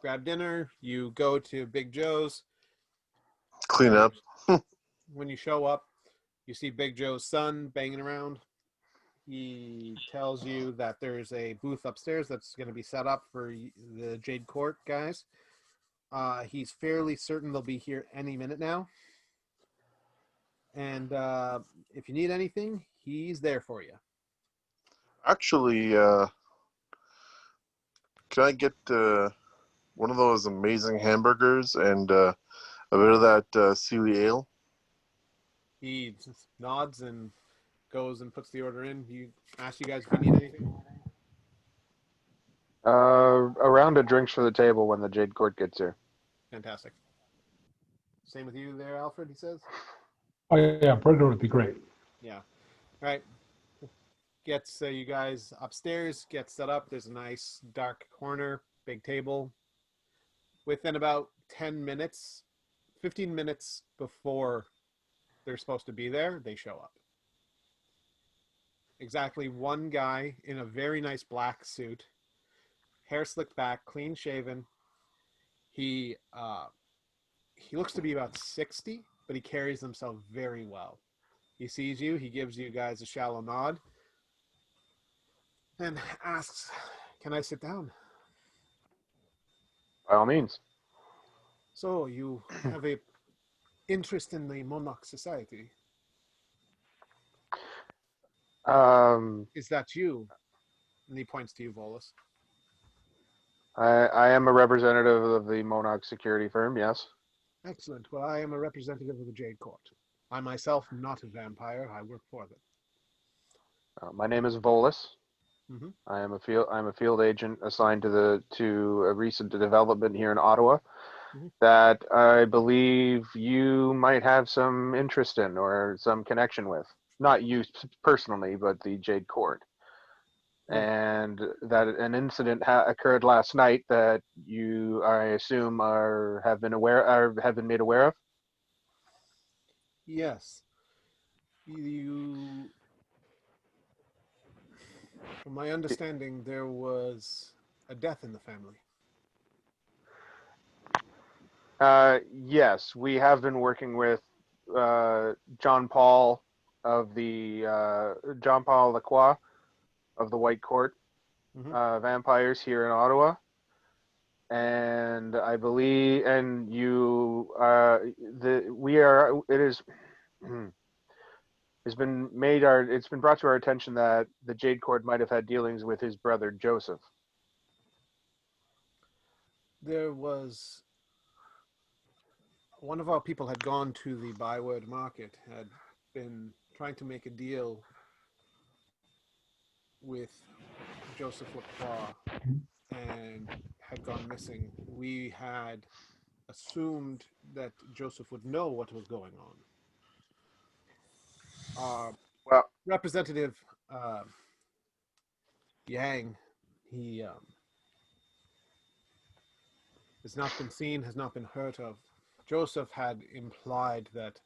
grab dinner. You go to Big Joe's. Clean up. When you show up, you see Big Joe's son banging around. He tells you that there's a booth upstairs that's going to be set up for the Jade Court guys. He's fairly certain they'll be here any minute now. And if you need anything, he's there for you. Actually, can I get one of those amazing hamburgers and a bit of that Sealy Ale? He just nods and goes and puts the order in. He asks you guys if you need anything. A round of drinks for the table when the Jade Court gets here. Fantastic. Same with you there, Alfred, he says. Oh, yeah. Burger would be great. Yeah. All right. Gets you guys upstairs, gets set up. There's a nice dark corner, big table. Within about 10 minutes, 15 minutes before they're supposed to be there, they show up. Exactly one guy in a very nice black suit, hair slicked back, clean shaven. He looks to be about 60, but he carries himself very well. He sees you, he gives you guys a shallow nod, and asks, "Can I sit down?" By all means. So you have a interest in the MONOC society. Is that you? And he points to you, Volus. I am a representative of the MONOC security firm, yes. Excellent. Well, I am a representative of the Jade Court. I myself am not a vampire. I work for them. My name is Volus. Mm-hmm. I'm a field agent assigned to a recent development here in Ottawa that I believe you might have some interest in or some connection with. Not you personally, but the Jade Court. And that an incident occurred last night that you, I assume, have been made aware of. Yes. You. From my understanding, there was a death in the family. Yes, we have been working with John Paul John Paul Lacroix of the White Court vampires here in Ottawa, and I believe, and you, it's been brought to our attention that the Jade Court might have had dealings with his brother Joseph. There was one of our people had gone to the Byword market, had been trying to make a deal with Joseph Lacroix, and had gone missing. We had assumed that Joseph would know what was going on. Well, Representative Yang, he has not been seen, has not been heard of. Joseph had implied that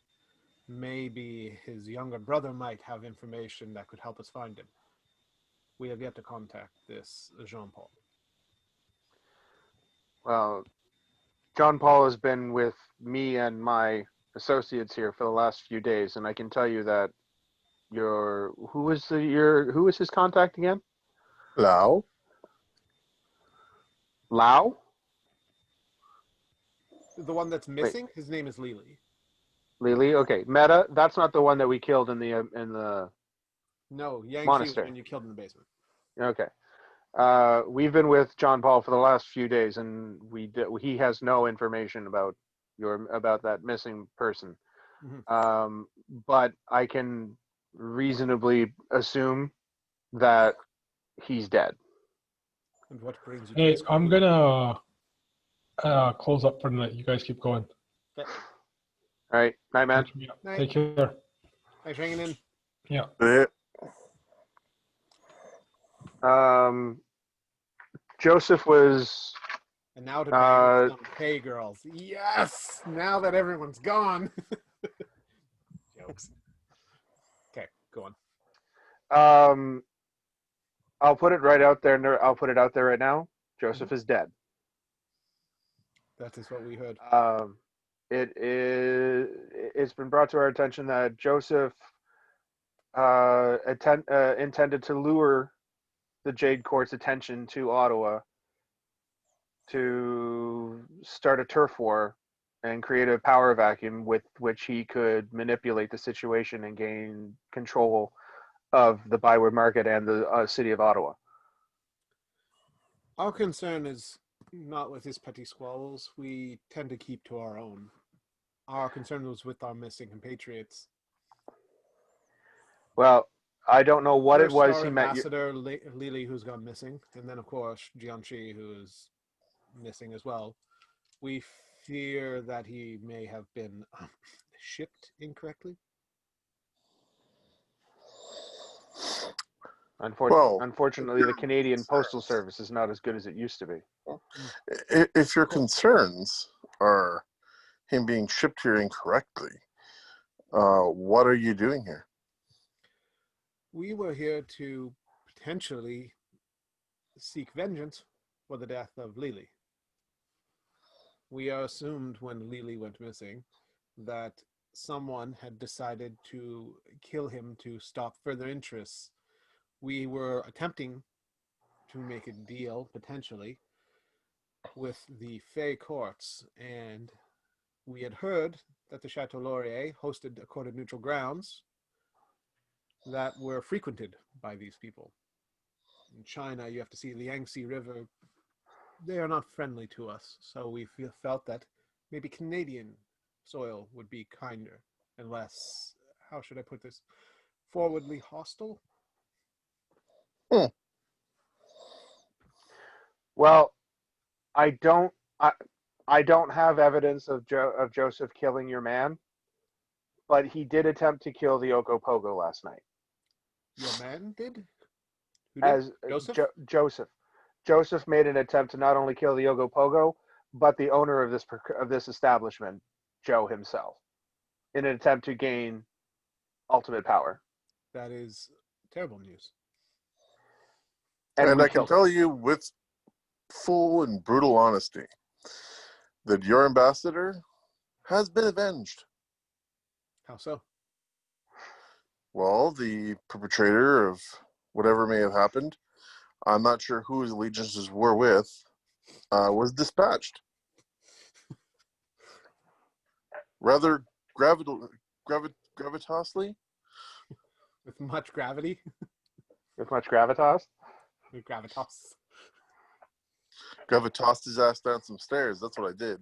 maybe his younger brother might have information that could help us find him. We have yet to contact this Jean-Paul. Well, John Paul has been with me and my associates here for the last few days, and I can tell you that who was his contact again? Lao? Lao? The one that's missing, his name is Lily. Lily? Okay. Meta, that's not the one that we killed in the No, Yang Shi was monastery. when you killed in the basement. Okay. We've been with John Paul for the last few days, and he has no information about that missing person. Mhm. But I can reasonably assume that he's dead. And what brings you to Hey, this I'm conclusion? gonna close up for the night. You guys keep going. Okay. All right, night, man. Yeah. Night. Take care. Thanks for hanging in. Yeah. Joseph was. And now to bang some Hey girls. Yes! Now that everyone's gone. Jokes. Okay, go on. I'll put it right out there. I'll put it out there right now. Joseph is dead. That is what we heard. It's been brought to our attention that Joseph intended to lure the Jade Court's attention to Ottawa to start a turf war and create a power vacuum with which he could manipulate the situation and gain control of the Byward Market and the city of Ottawa. Our concern is not with his petty squabbles. We tend to keep to our own. Our concern was with our missing compatriots. Well, I don't know what First, it was our he meant. ambassador, Lily, who's gone missing, and then, of course, Jianqi, who is missing as well. We fear that he may have been shipped incorrectly. Unfortunately, the Canadian Postal Service is not as good as it used to be. If your concerns are him being shipped here incorrectly, what are you doing here? We were here to potentially seek vengeance for the death of Lily. We assumed when Lily went missing that someone had decided to kill him to stop further interests. We were attempting to make a deal, potentially, with the Fey courts, and we had heard that the Chateau Laurier hosted a court of neutral grounds that were frequented by these people. In China, you have to see the Yangtze River. They are not friendly to us, so we felt that maybe Canadian soil would be kinder and less, how should I put this, forwardly hostile? Well, I don't have evidence of Joseph killing your man, but he did attempt to kill the Ogopogo last night. Your man did? Who did? As Joseph? Joseph made an attempt to not only kill the Ogopogo, but the owner of this establishment, Joe himself, in an attempt to gain ultimate power. That is terrible news. And I can tell you with full and brutal honesty that your ambassador has been avenged. How so? Well, the perpetrator of whatever may have happened, I'm not sure who his allegiances were with, was dispatched. Rather gravitasly. With much gravity? With much gravitas? With gravitas. Tossed his ass down some stairs. That's what I did.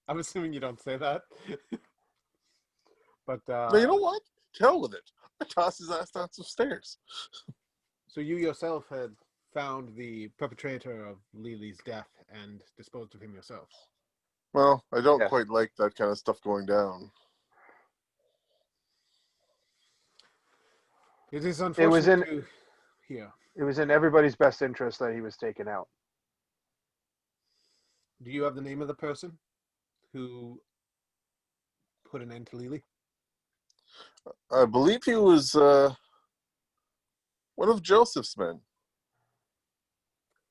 I'm assuming you don't say that. But no, you know what? Hell with it. I tossed his ass down some stairs. So you yourself had found the perpetrator of Lily's death and disposed of him yourself. Well, I don't quite like that kind of stuff going down. It is unfortunate to hear. It was in everybody's best interest that he was taken out. Do you have the name of the person who put an end to Lily? I believe he was one of Joseph's men.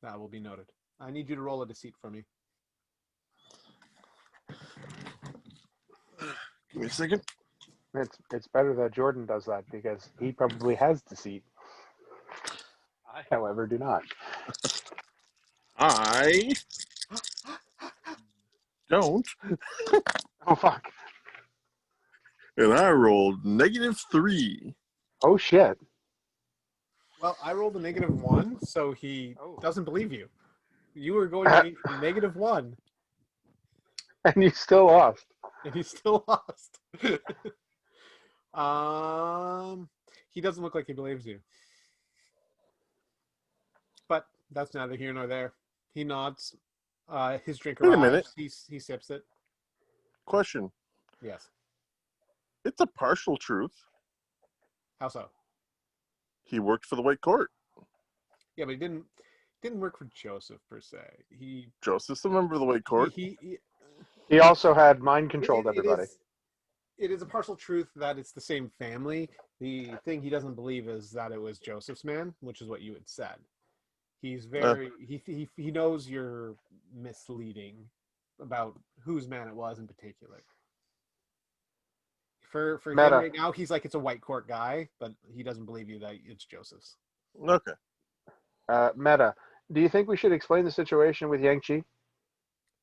That will be noted. I need you to roll a deceit for me. Give me a second. It's better that Jordan does that because he probably has deceit. I, however, do not. I don't. Oh fuck! And I rolled -3. Oh shit! Well, I rolled a -1, so he Oh. doesn't believe you. You were going to be -1, And you still lost. and he still lost. He doesn't look like he believes you. But that's neither here nor there. He nods. His drink Wait a arrives. minute. He sips it. Question. Yes. It's a partial truth. How so? He worked for the White Court. Yeah, but he didn't work for Joseph per se. Joseph's a member of the White Court. He also had mind controlled it everybody. It is a partial truth that it's the same family. The thing he doesn't believe is that it was Joseph's man, which is what you had said. He's very he knows you're misleading about whose man it was in particular. For him Meta. right now, he's like it's a White Court guy, but he doesn't believe you that it's Joseph's. Okay. Meta, do you think we should explain the situation with Yang Chi?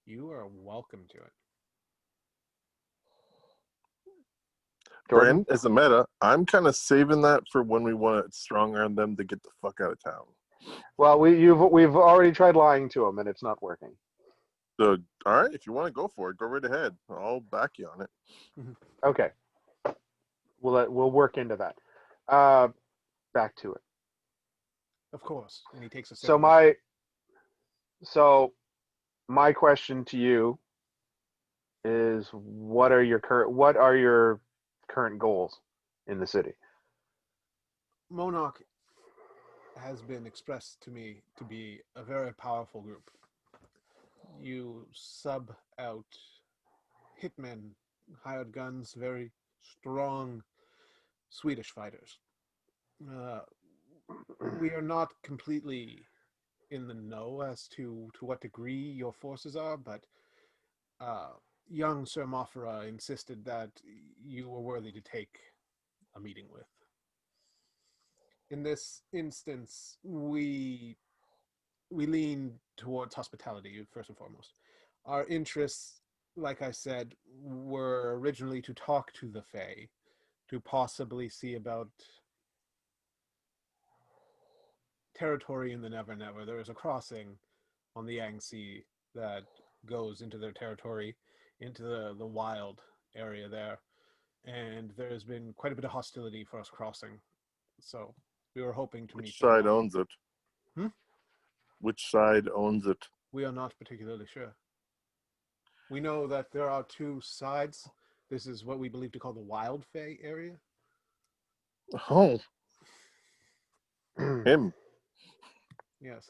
You are welcome to it. Jordan? Brand, as a meta, I'm kind of saving that for when we want to strong arm them to get the fuck out of town. Well, we've already tried lying to him, and it's not working. So, all right, if you want to go for it, go right ahead. I'll back you on it. Okay. We'll work into that. Back to it. Of course. And he takes a sip. So my question to you is, what are your current goals in the city? MONOC has been expressed to me to be a very powerful group. You sub out hitmen, hired guns, very strong Swedish fighters. We are not completely in the know as to what degree your forces are, but young Sir Moffara insisted that you were worthy to take a meeting with. In this instance, we lean towards hospitality first and foremost. Our interests, like I said, were originally to talk to the Fae, to possibly see about territory in the Never Never. There is a crossing on the Yangtze that goes into their territory, into the wild area there, and there has been quite a bit of hostility for us crossing. So we were hoping to meet. Which side owns it? Hmm? Which side owns it? We are not particularly sure. We know that there are two sides. This is what we believe to call the Wild Fae area. Oh, him. Yes.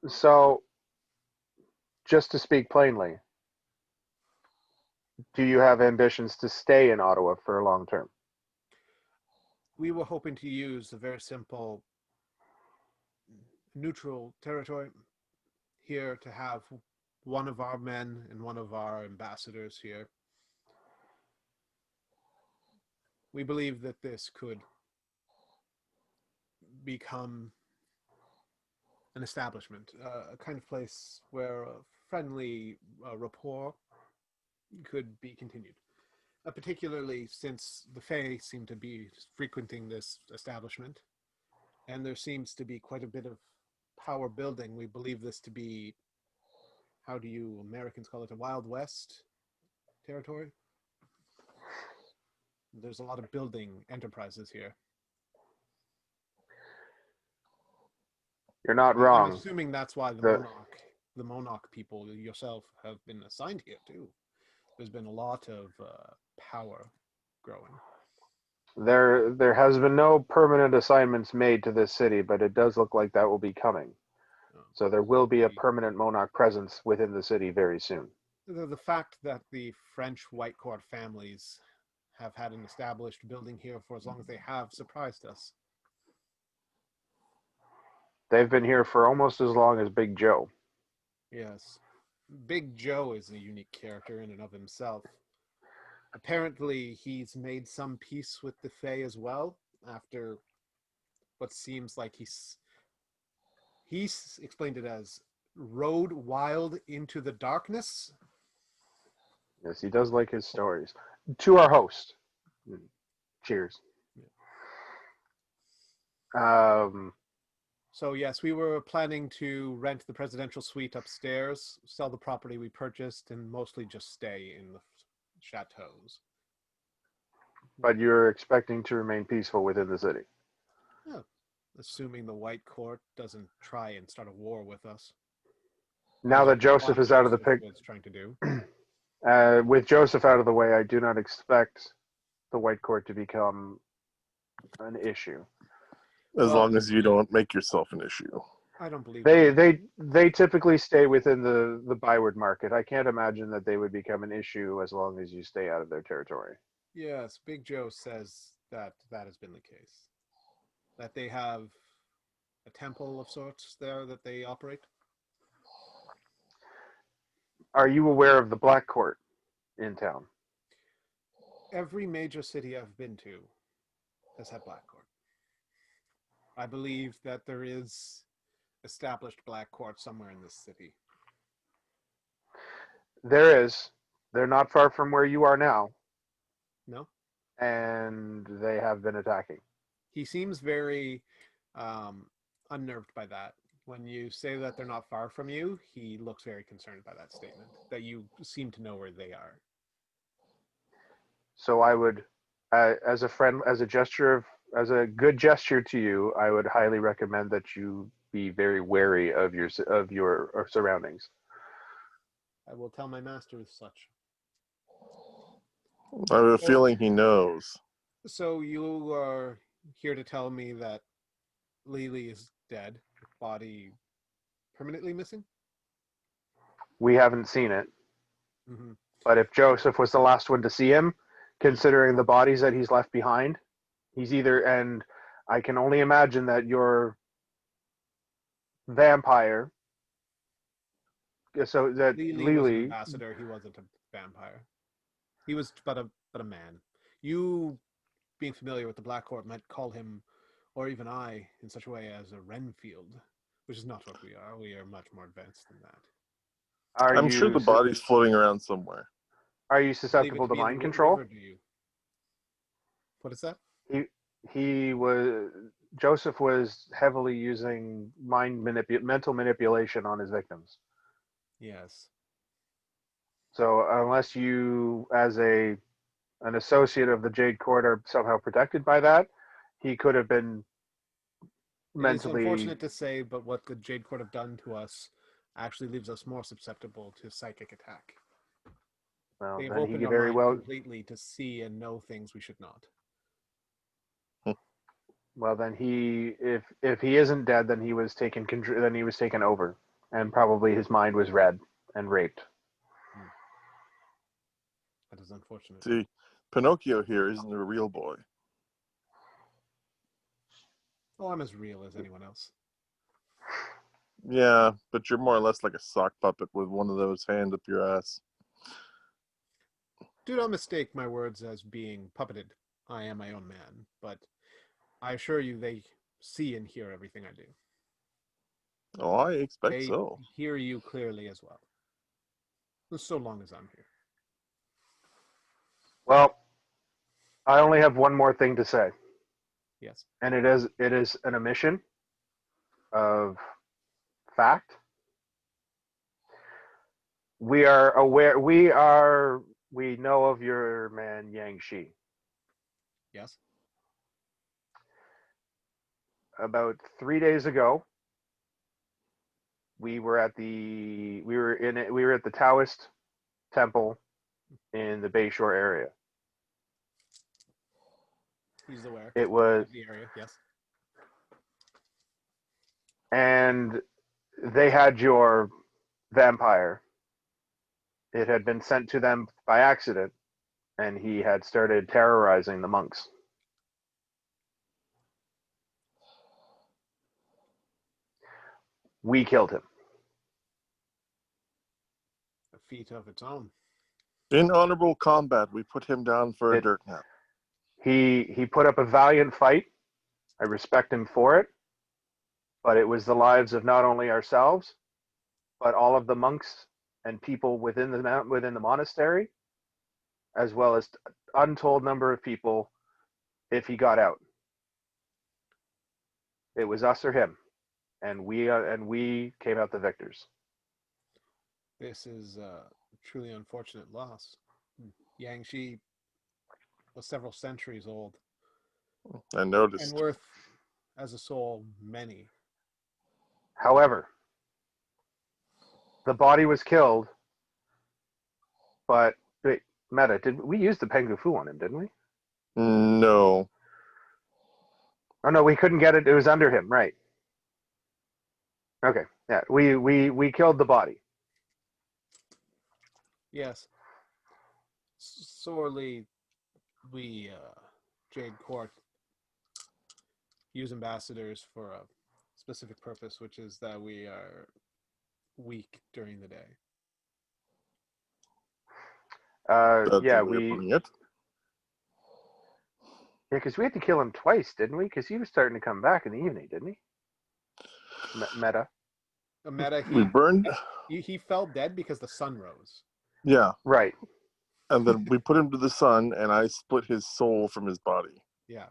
So, just to speak plainly, do you have ambitions to stay in Ottawa for a long term? We were hoping to use a very simple neutral territory here to have one of our men and one of our ambassadors here. We believe that this could become an establishment, a kind of place where a friendly rapport could be continued. Particularly since the Fae seem to be frequenting this establishment, and there seems to be quite a bit of power building. We believe this to be, how do you Americans call it, a Wild West territory? There's a lot of building enterprises here. You're not wrong. I'm assuming that's why the MONOC people, yourself, have been assigned here too. There's been a lot of power growing. There has been no permanent assignments made to this city, but it does look like that will be coming. So there will be a permanent MONOC presence within the city very soon. The fact that the French White Court families have had an established building here for as long as they have surprised us. They've been here for almost as long as Big Joe. Yes. Big Joe is a unique character in and of himself. Apparently, he's made some peace with the Fae as well, after what seems like he's explained it as rode wild into the darkness. Yes, he does like his stories. To our host. Cheers. So yes, we were planning to rent the presidential suite upstairs, sell the property we purchased, and mostly just stay in the chateaus. But you're expecting to remain peaceful within the city. Yeah, assuming the White Court doesn't try and start a war with us. Now that Joseph is out of the Joseph picture, was trying to do. with Joseph out of the way, I do not expect the White Court to become an issue. As Well, long as you don't make yourself an issue. I don't believe They typically stay within the byward market. I can't imagine that they would become an issue as long as you stay out of their territory. Yes, Big Joe says that has been the case. That they have a temple of sorts there that they operate. Are you aware of the Black Court in town? Every major city I've been to has had Black Court. I believe that there is established Black Court somewhere in this city. There is. They're not far from where you are now, No? and they have been attacking. He seems very unnerved by that. When you say that they're not far from you, he looks very concerned by that statement, that you seem to know where they are. So I would, as a friend, as a good gesture to you, I would highly recommend that you be very wary of your surroundings. I will tell my master as such. I have a feeling he knows. So you are here to tell me that Lily is dead, body permanently missing? We haven't seen it, Mm-hmm. but if Joseph was the last one to see him, considering the bodies that he's left behind, he's either, and I can only imagine that your vampire, so that Lily was an Lily, ambassador. He wasn't a vampire. He was but a man. You, being familiar with the Black Court, might call him, or even I, in such a way as a Renfield, which is not what we are. We are much more advanced than that. are I'm you sure the body's floating around somewhere. are you Believe it susceptible to be in the mind Wood control? River, do you? What is that? Joseph was heavily using mental manipulation on his victims. Yes. So unless you, as an associate of the Jade Court, are somehow protected by that, he could have been It's mentally. unfortunate to say, but what the Jade Court have done to us actually leaves us more susceptible to psychic attack. Well, They've then he opened our very mind well. completely to see and know things we should not. Well, then if he isn't dead, then he was taken over, and probably his mind was read and raped. That is unfortunate. See, Pinocchio here isn't a real boy. Oh, I'm as real as anyone else. Yeah, but you're more or less like a sock puppet with one of those hands up your ass. Do not mistake my words as being puppeted. I am my own man, but I assure you they see and hear everything I do. Oh, I expect They so. hear you clearly as well. So long as I'm here. Well, I only have one more thing to say, Yes. and it is an omission of fact. We are aware. We know of your man Yang Shi. Yes. About 3 days ago, we were at the Taoist temple in the Bayshore area. He's aware It was, of the area. Yes. and they had your vampire. It had been sent to them by accident, and he had started terrorizing the monks. We killed him. feat of its own. In honorable combat, we put him down for a It- dirt nap. He put up a valiant fight. I respect him for it. But it was the lives of not only ourselves, but all of the monks and people within the monastery, as well as untold number of people if he got out. It was us or him, and we came out the victors. This is a truly unfortunate loss. Yangshi was several centuries old I and noticed. worth, as a soul, many. However, the body was killed, but wait, Meta, did we use the Pengu Fu on him, didn't we? No. Oh no, we couldn't get it. It was under him, right? Okay, yeah, we killed the body. Yes. Sorely, we, Jade Court, use ambassadors for a specific purpose, which is that we are weak during the day. That's Yeah, a way of putting it. because we had to kill him twice, didn't we? Because he was starting to come back in the evening, didn't he? Meta. Meta, We burned. he fell dead because the sun rose. Yeah. Right. And then we put him to the sun, and I split his soul from his body. Yeah.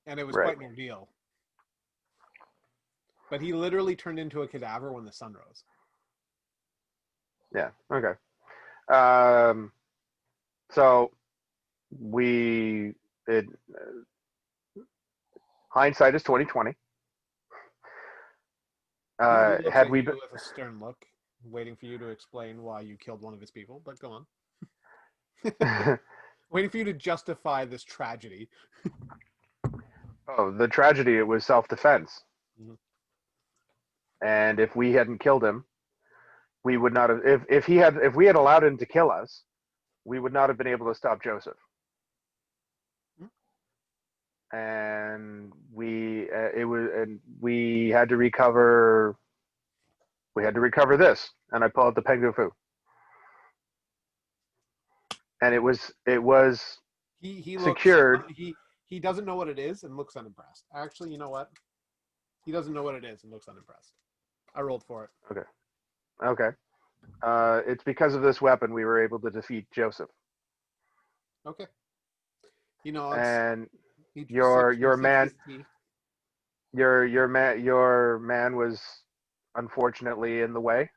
And it was Right. quite an ordeal. But he literally turned into a cadaver when the sun rose. Yeah. Okay. So hindsight is 2020. He looks Had at we you been, with a stern look, waiting for you to explain why you killed one of his people, but go on. Waiting for you to justify this tragedy. oh, the tragedy, it was self-defense. Mhm. And if we hadn't killed him, we would not have. If we had allowed him to kill us, we would not have been able to stop Joseph. And we had to recover. We had to recover this, and I pulled out the Pengu Fu, and it was He looks, secured. he doesn't know what it is and looks unimpressed. Actually, you know what? He doesn't know what it is and looks unimpressed. I rolled for it. Okay. It's because of this weapon we were able to defeat Joseph. Okay. He nods. And He your sinks man his teeth. your man was unfortunately in the way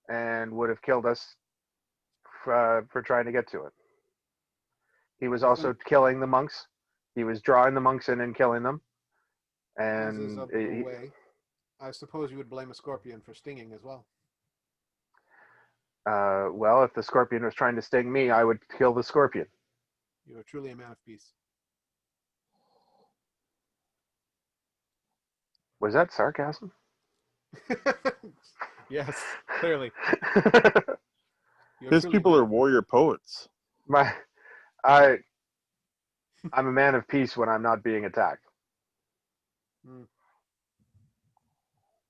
and would have killed us for trying to get to it. He was also killing the monks. He was drawing the monks in and killing them. As is And of the way. I suppose you would blame a scorpion for stinging as well. well, if the scorpion was trying to sting me, I would kill the scorpion. You are truly a man of peace. Was that sarcasm? Yes, clearly. You're His truly people are warrior poets. I'm a man of peace when I'm not being attacked.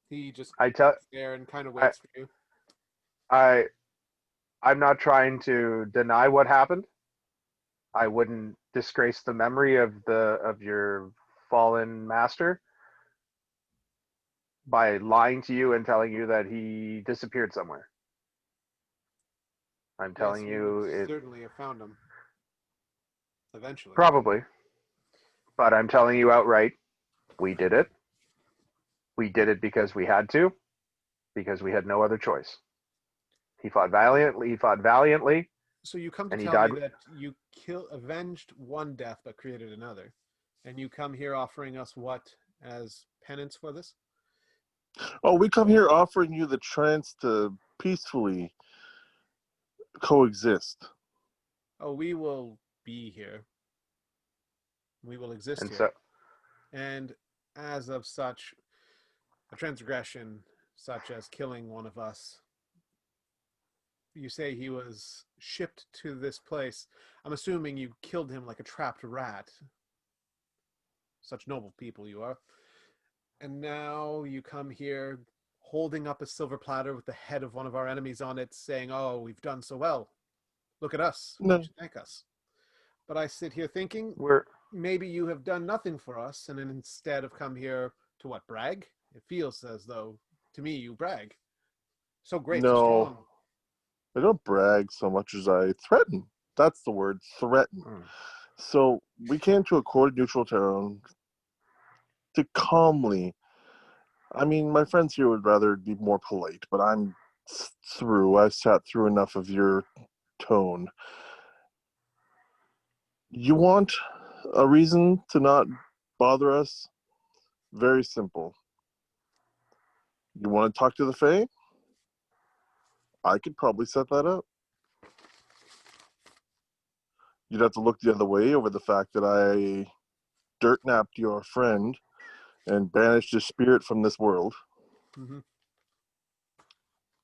He just I tell sits there and kind of waits for you. I'm not trying to deny what happened. I wouldn't disgrace the memory of your fallen master by lying to you and telling you that he disappeared somewhere. I'm telling you it certainly have found him. Eventually. probably, but I'm telling you outright, we did it. We did it because we had to, because we had no other choice. He fought valiantly. So you come to And he tell died- me that you avenged one death but created another. And you come here offering us what as penance for this? Oh, we come here offering you the chance to peacefully coexist. Oh, we will be here. We will exist And here. so, And as of such, a transgression such as killing one of us, you say he was shipped to this place. I'm assuming you killed him like a trapped rat. Such noble people you are. And now you come here holding up a silver platter with the head of one of our enemies on it, saying, "Oh, we've done so well. Look at us. No. You should thank us." But I sit here thinking, We're maybe you have done nothing for us, and instead have come here to what, brag? It feels as though, to me, you brag. So great, so No, strong. I don't brag so much as I threaten. That's the word, threaten. So we came to a quarter neutral town to calmly. I mean, my friends here would rather be more polite, but I'm through. I've sat through enough of your tone. You want a reason to not bother us? Very simple. You want to talk to the Fae? I could probably set that up. You'd have to look the other way over the fact that I dirt napped your friend and banished his spirit from this world. Mm-hmm.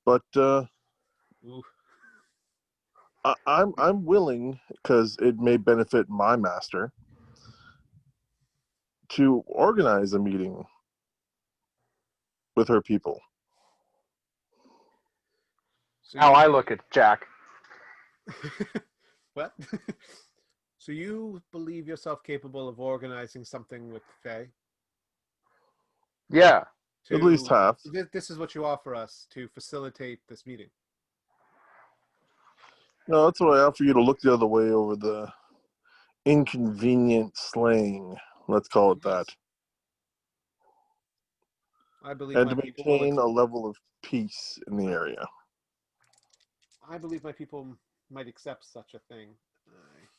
But Ooh. I'm willing, because it may benefit my master, to organize a meeting with her people. So how you I think- look at Jack. What? So you believe yourself capable of organizing something with Faye? Yeah. At least half. This is what you offer us to facilitate this meeting. No, that's what I offer you, to look the other way over the inconvenient slaying. Let's call it that. I believe And my to people will maintain a level of peace in the area. I believe my people might accept such a thing.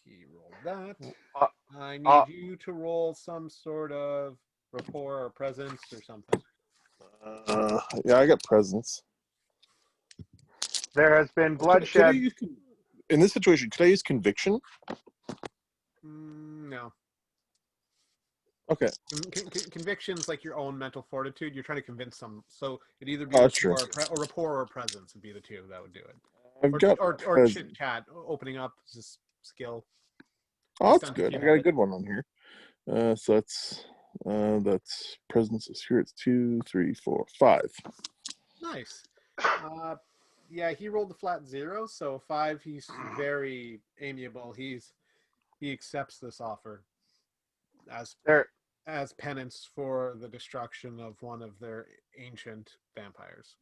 He rolled that. Uh, I need you to roll some sort of rapport or presence or something. Yeah, I got presence. there has been Could I bloodshed. use, in this situation, could I use conviction? No. Okay. Conviction's like your own mental fortitude. You're trying to convince some. So it'd either be Oh, that's true. rapport or presence would be the two that would do it. I've got Or presence. chit chat, opening up is a skill. Oh, It's that's done if good. you I got have a it. good one on here. So that's presence is here. It's 2, 3, 4, 5. Nice. Yeah, he rolled a flat 0, so 5. He's very amiable. He accepts this offer as penance for the destruction of one of their ancient vampires.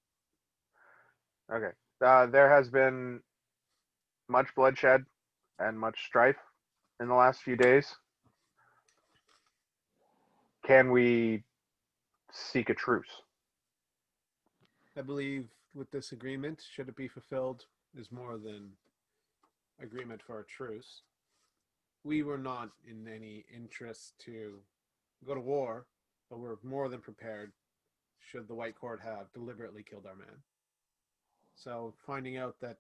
Okay. There has been much bloodshed and much strife in the last few days. Can we seek a truce? I believe with this agreement, should it be fulfilled, is more than agreement for a truce. We were not in any interest to go to war, but we're more than prepared should the White Court have deliberately killed our man. So finding out that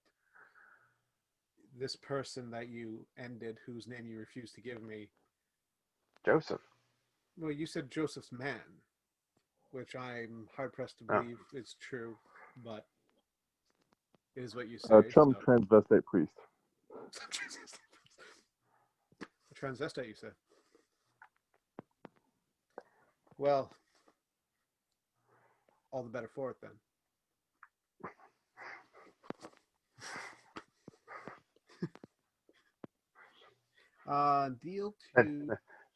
this person that you ended, whose name you refused to give me, Joseph. well, you said Joseph's man, which I'm hard pressed to believe is true, but it is what you say. Trump so. transvestite priest. A transvestite, you said. Well, all the better for it then. Deal to.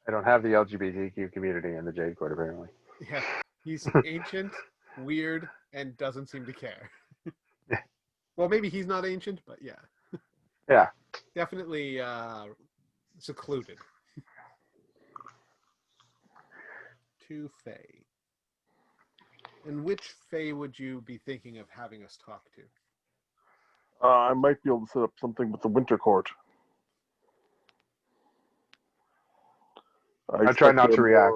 I don't have the LGBTQ community in the Jade Court, apparently. Yeah, he's ancient, weird, and doesn't seem to care. Well, maybe he's not ancient, but yeah. Yeah. Definitely secluded. To Faye. And which Faye would you be thinking of having us talk to? I might be able to set up something with the Winter Court. I try not to react.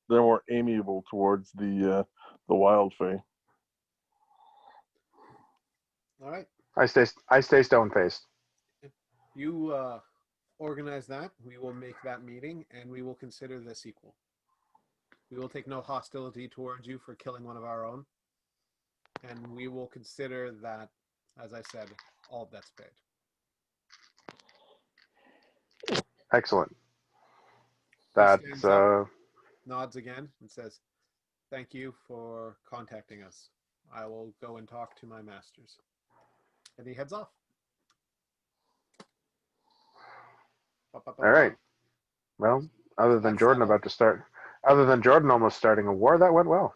They're more amiable towards the Wild Fae. All right. I stay stone faced. You organize that. We will make that meeting, and we will consider this equal. We will take no hostility towards you for killing one of our own, and we will consider that, as I said, all debts paid. Excellent. He That's stands up, nods again, and says, "Thank you for contacting us. I will go and talk to my masters. And he heads off. All right. Well, other than That's Jordan settled. about to start, other than Jordan almost starting a war, that went well.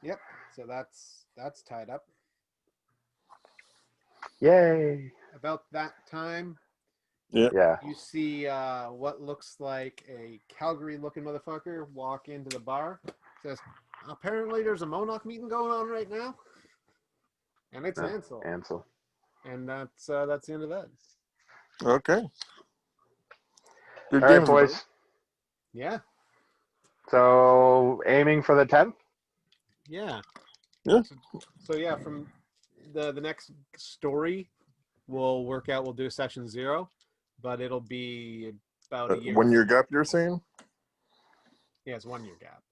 Yep. So that's tied up. Yay! About that time, Yeah. you see what looks like a Calgary-looking motherfucker walk into the bar. Says, apparently there's a MONOC meeting going on right now. And it's Ansel. Ansel. And that's the end of that. Okay. Good All game, right, boys. Yeah. So aiming for the 10th. Yeah. Yeah. So yeah, from the next story, we'll work out. We'll do session 0, but it'll be about a year. 1 year gap, you're saying? Yeah, it's 1 year gap.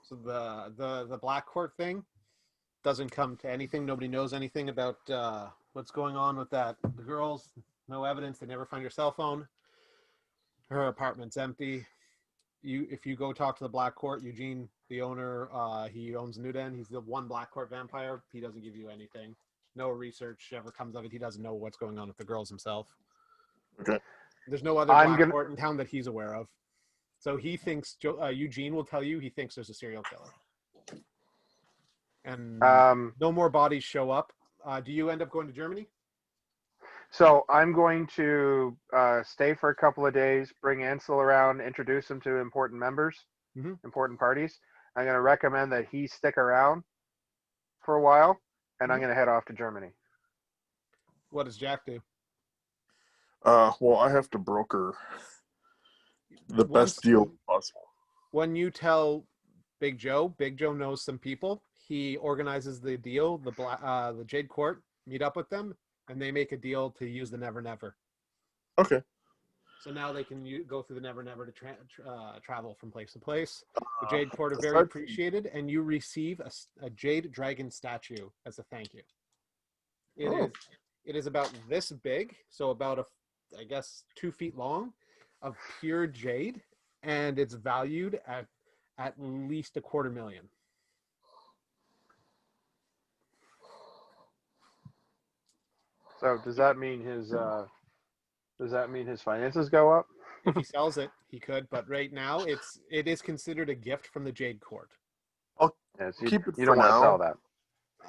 So the Black Court thing doesn't come to anything. Nobody knows anything about what's going on with that. The girls, no evidence. They never find her cell phone. Her apartment's empty. If you go talk to the Black Court, Eugene, the owner, he owns Newden. He's the one Black Court vampire. He doesn't give you anything. No research ever comes of it. He doesn't know what's going on with the girls himself. Okay. There's no other Black Court in town that he's aware of. So he thinks, Eugene will tell you, he thinks there's a serial killer. And no more bodies show up. Do you end up going to Germany? So I'm going to stay for a couple of days, bring Ansel around, introduce him to important members, important parties. I'm going to recommend that he stick around for a while, and I'm going to head off to Germany. What does Jack do? Well, I have to broker the best deal possible. When you tell Big Joe knows some people. He organizes the deal. The Jade Court meet up with them, and they make a deal to use the Never Never. Okay. So now they can go through the Never Never to travel from place to place. The Jade Court are very appreciated, and you receive a Jade Dragon statue as a thank you. It is about this big, so about I guess 2 feet long, of pure jade, and it's valued at least $250,000. So does that mean his finances go up? If he sells it, he could, but right now it is considered a gift from the Jade Court. Keep it you for don't want to now. sell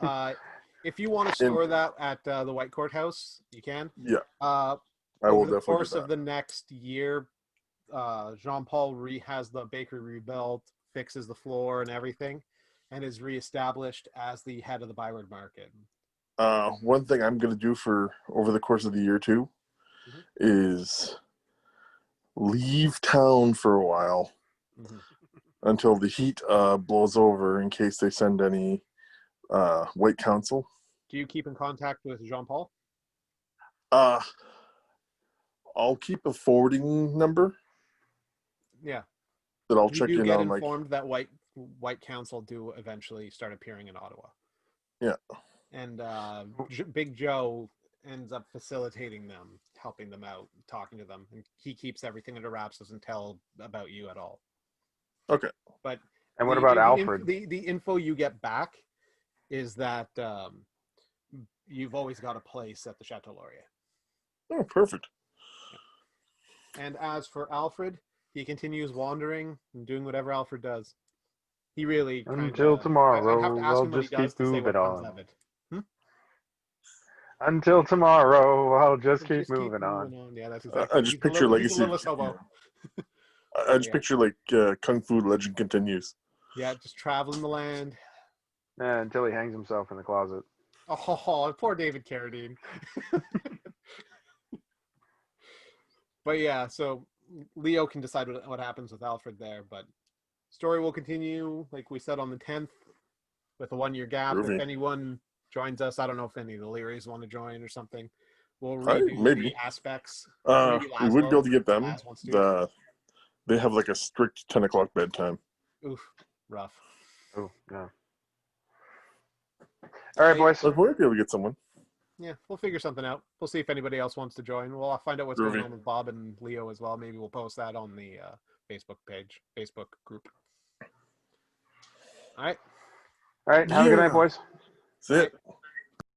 that. If you want to store that at the White Courthouse, you can. Yeah. I will over the definitely course do that. of the next year, Jean-Paul has the bakery rebuilt, fixes the floor and everything, and is reestablished as the head of the Byward Market. One thing I'm going to do for over the course of the year too is leave town for a while until the heat blows over, in case they send any White Council. Do you keep in contact with Jean-Paul? I'll keep a forwarding number. Yeah. That I'll check in on. You get informed that White Council do eventually start appearing in Ottawa. Yeah. And Big Joe ends up facilitating them, helping them out, talking to them, and he keeps everything under wraps, doesn't tell about you at all. Okay. But what about Alfred? The info you get back is that you've always got a place at the Chateau Laurier. Oh, perfect. And as for Alfred, he continues wandering and doing whatever Alfred does. He really until tomorrow. I'd have to ask him what he does to say what comes on. of it. Until tomorrow, I'll just keep moving on. Yeah, that's exactly. I just picture Legacy. I just picture Kung Fu Legend continues. Yeah, just traveling the land. Until he hangs himself in the closet. Oh, poor David Carradine. But yeah, so Leo can decide what happens with Alfred there, but story will continue, like we said, on the 10th with a 1 year gap. Groovy. If anyone joins us, I don't know if any of the Learys want to join or something. We'll Maybe. redo the aspects. We would be able to get them. They have like a strict 10 o'clock bedtime. Oof, rough. Oh, no. All right, boys. We'll be able to get someone. Yeah, we'll figure something out. We'll see if anybody else wants to join. We'll find out what's going on with Bob and Leo as well. Maybe we'll post that on the Facebook group. All right. All right. Have a good night, Yeah. boys. That's it.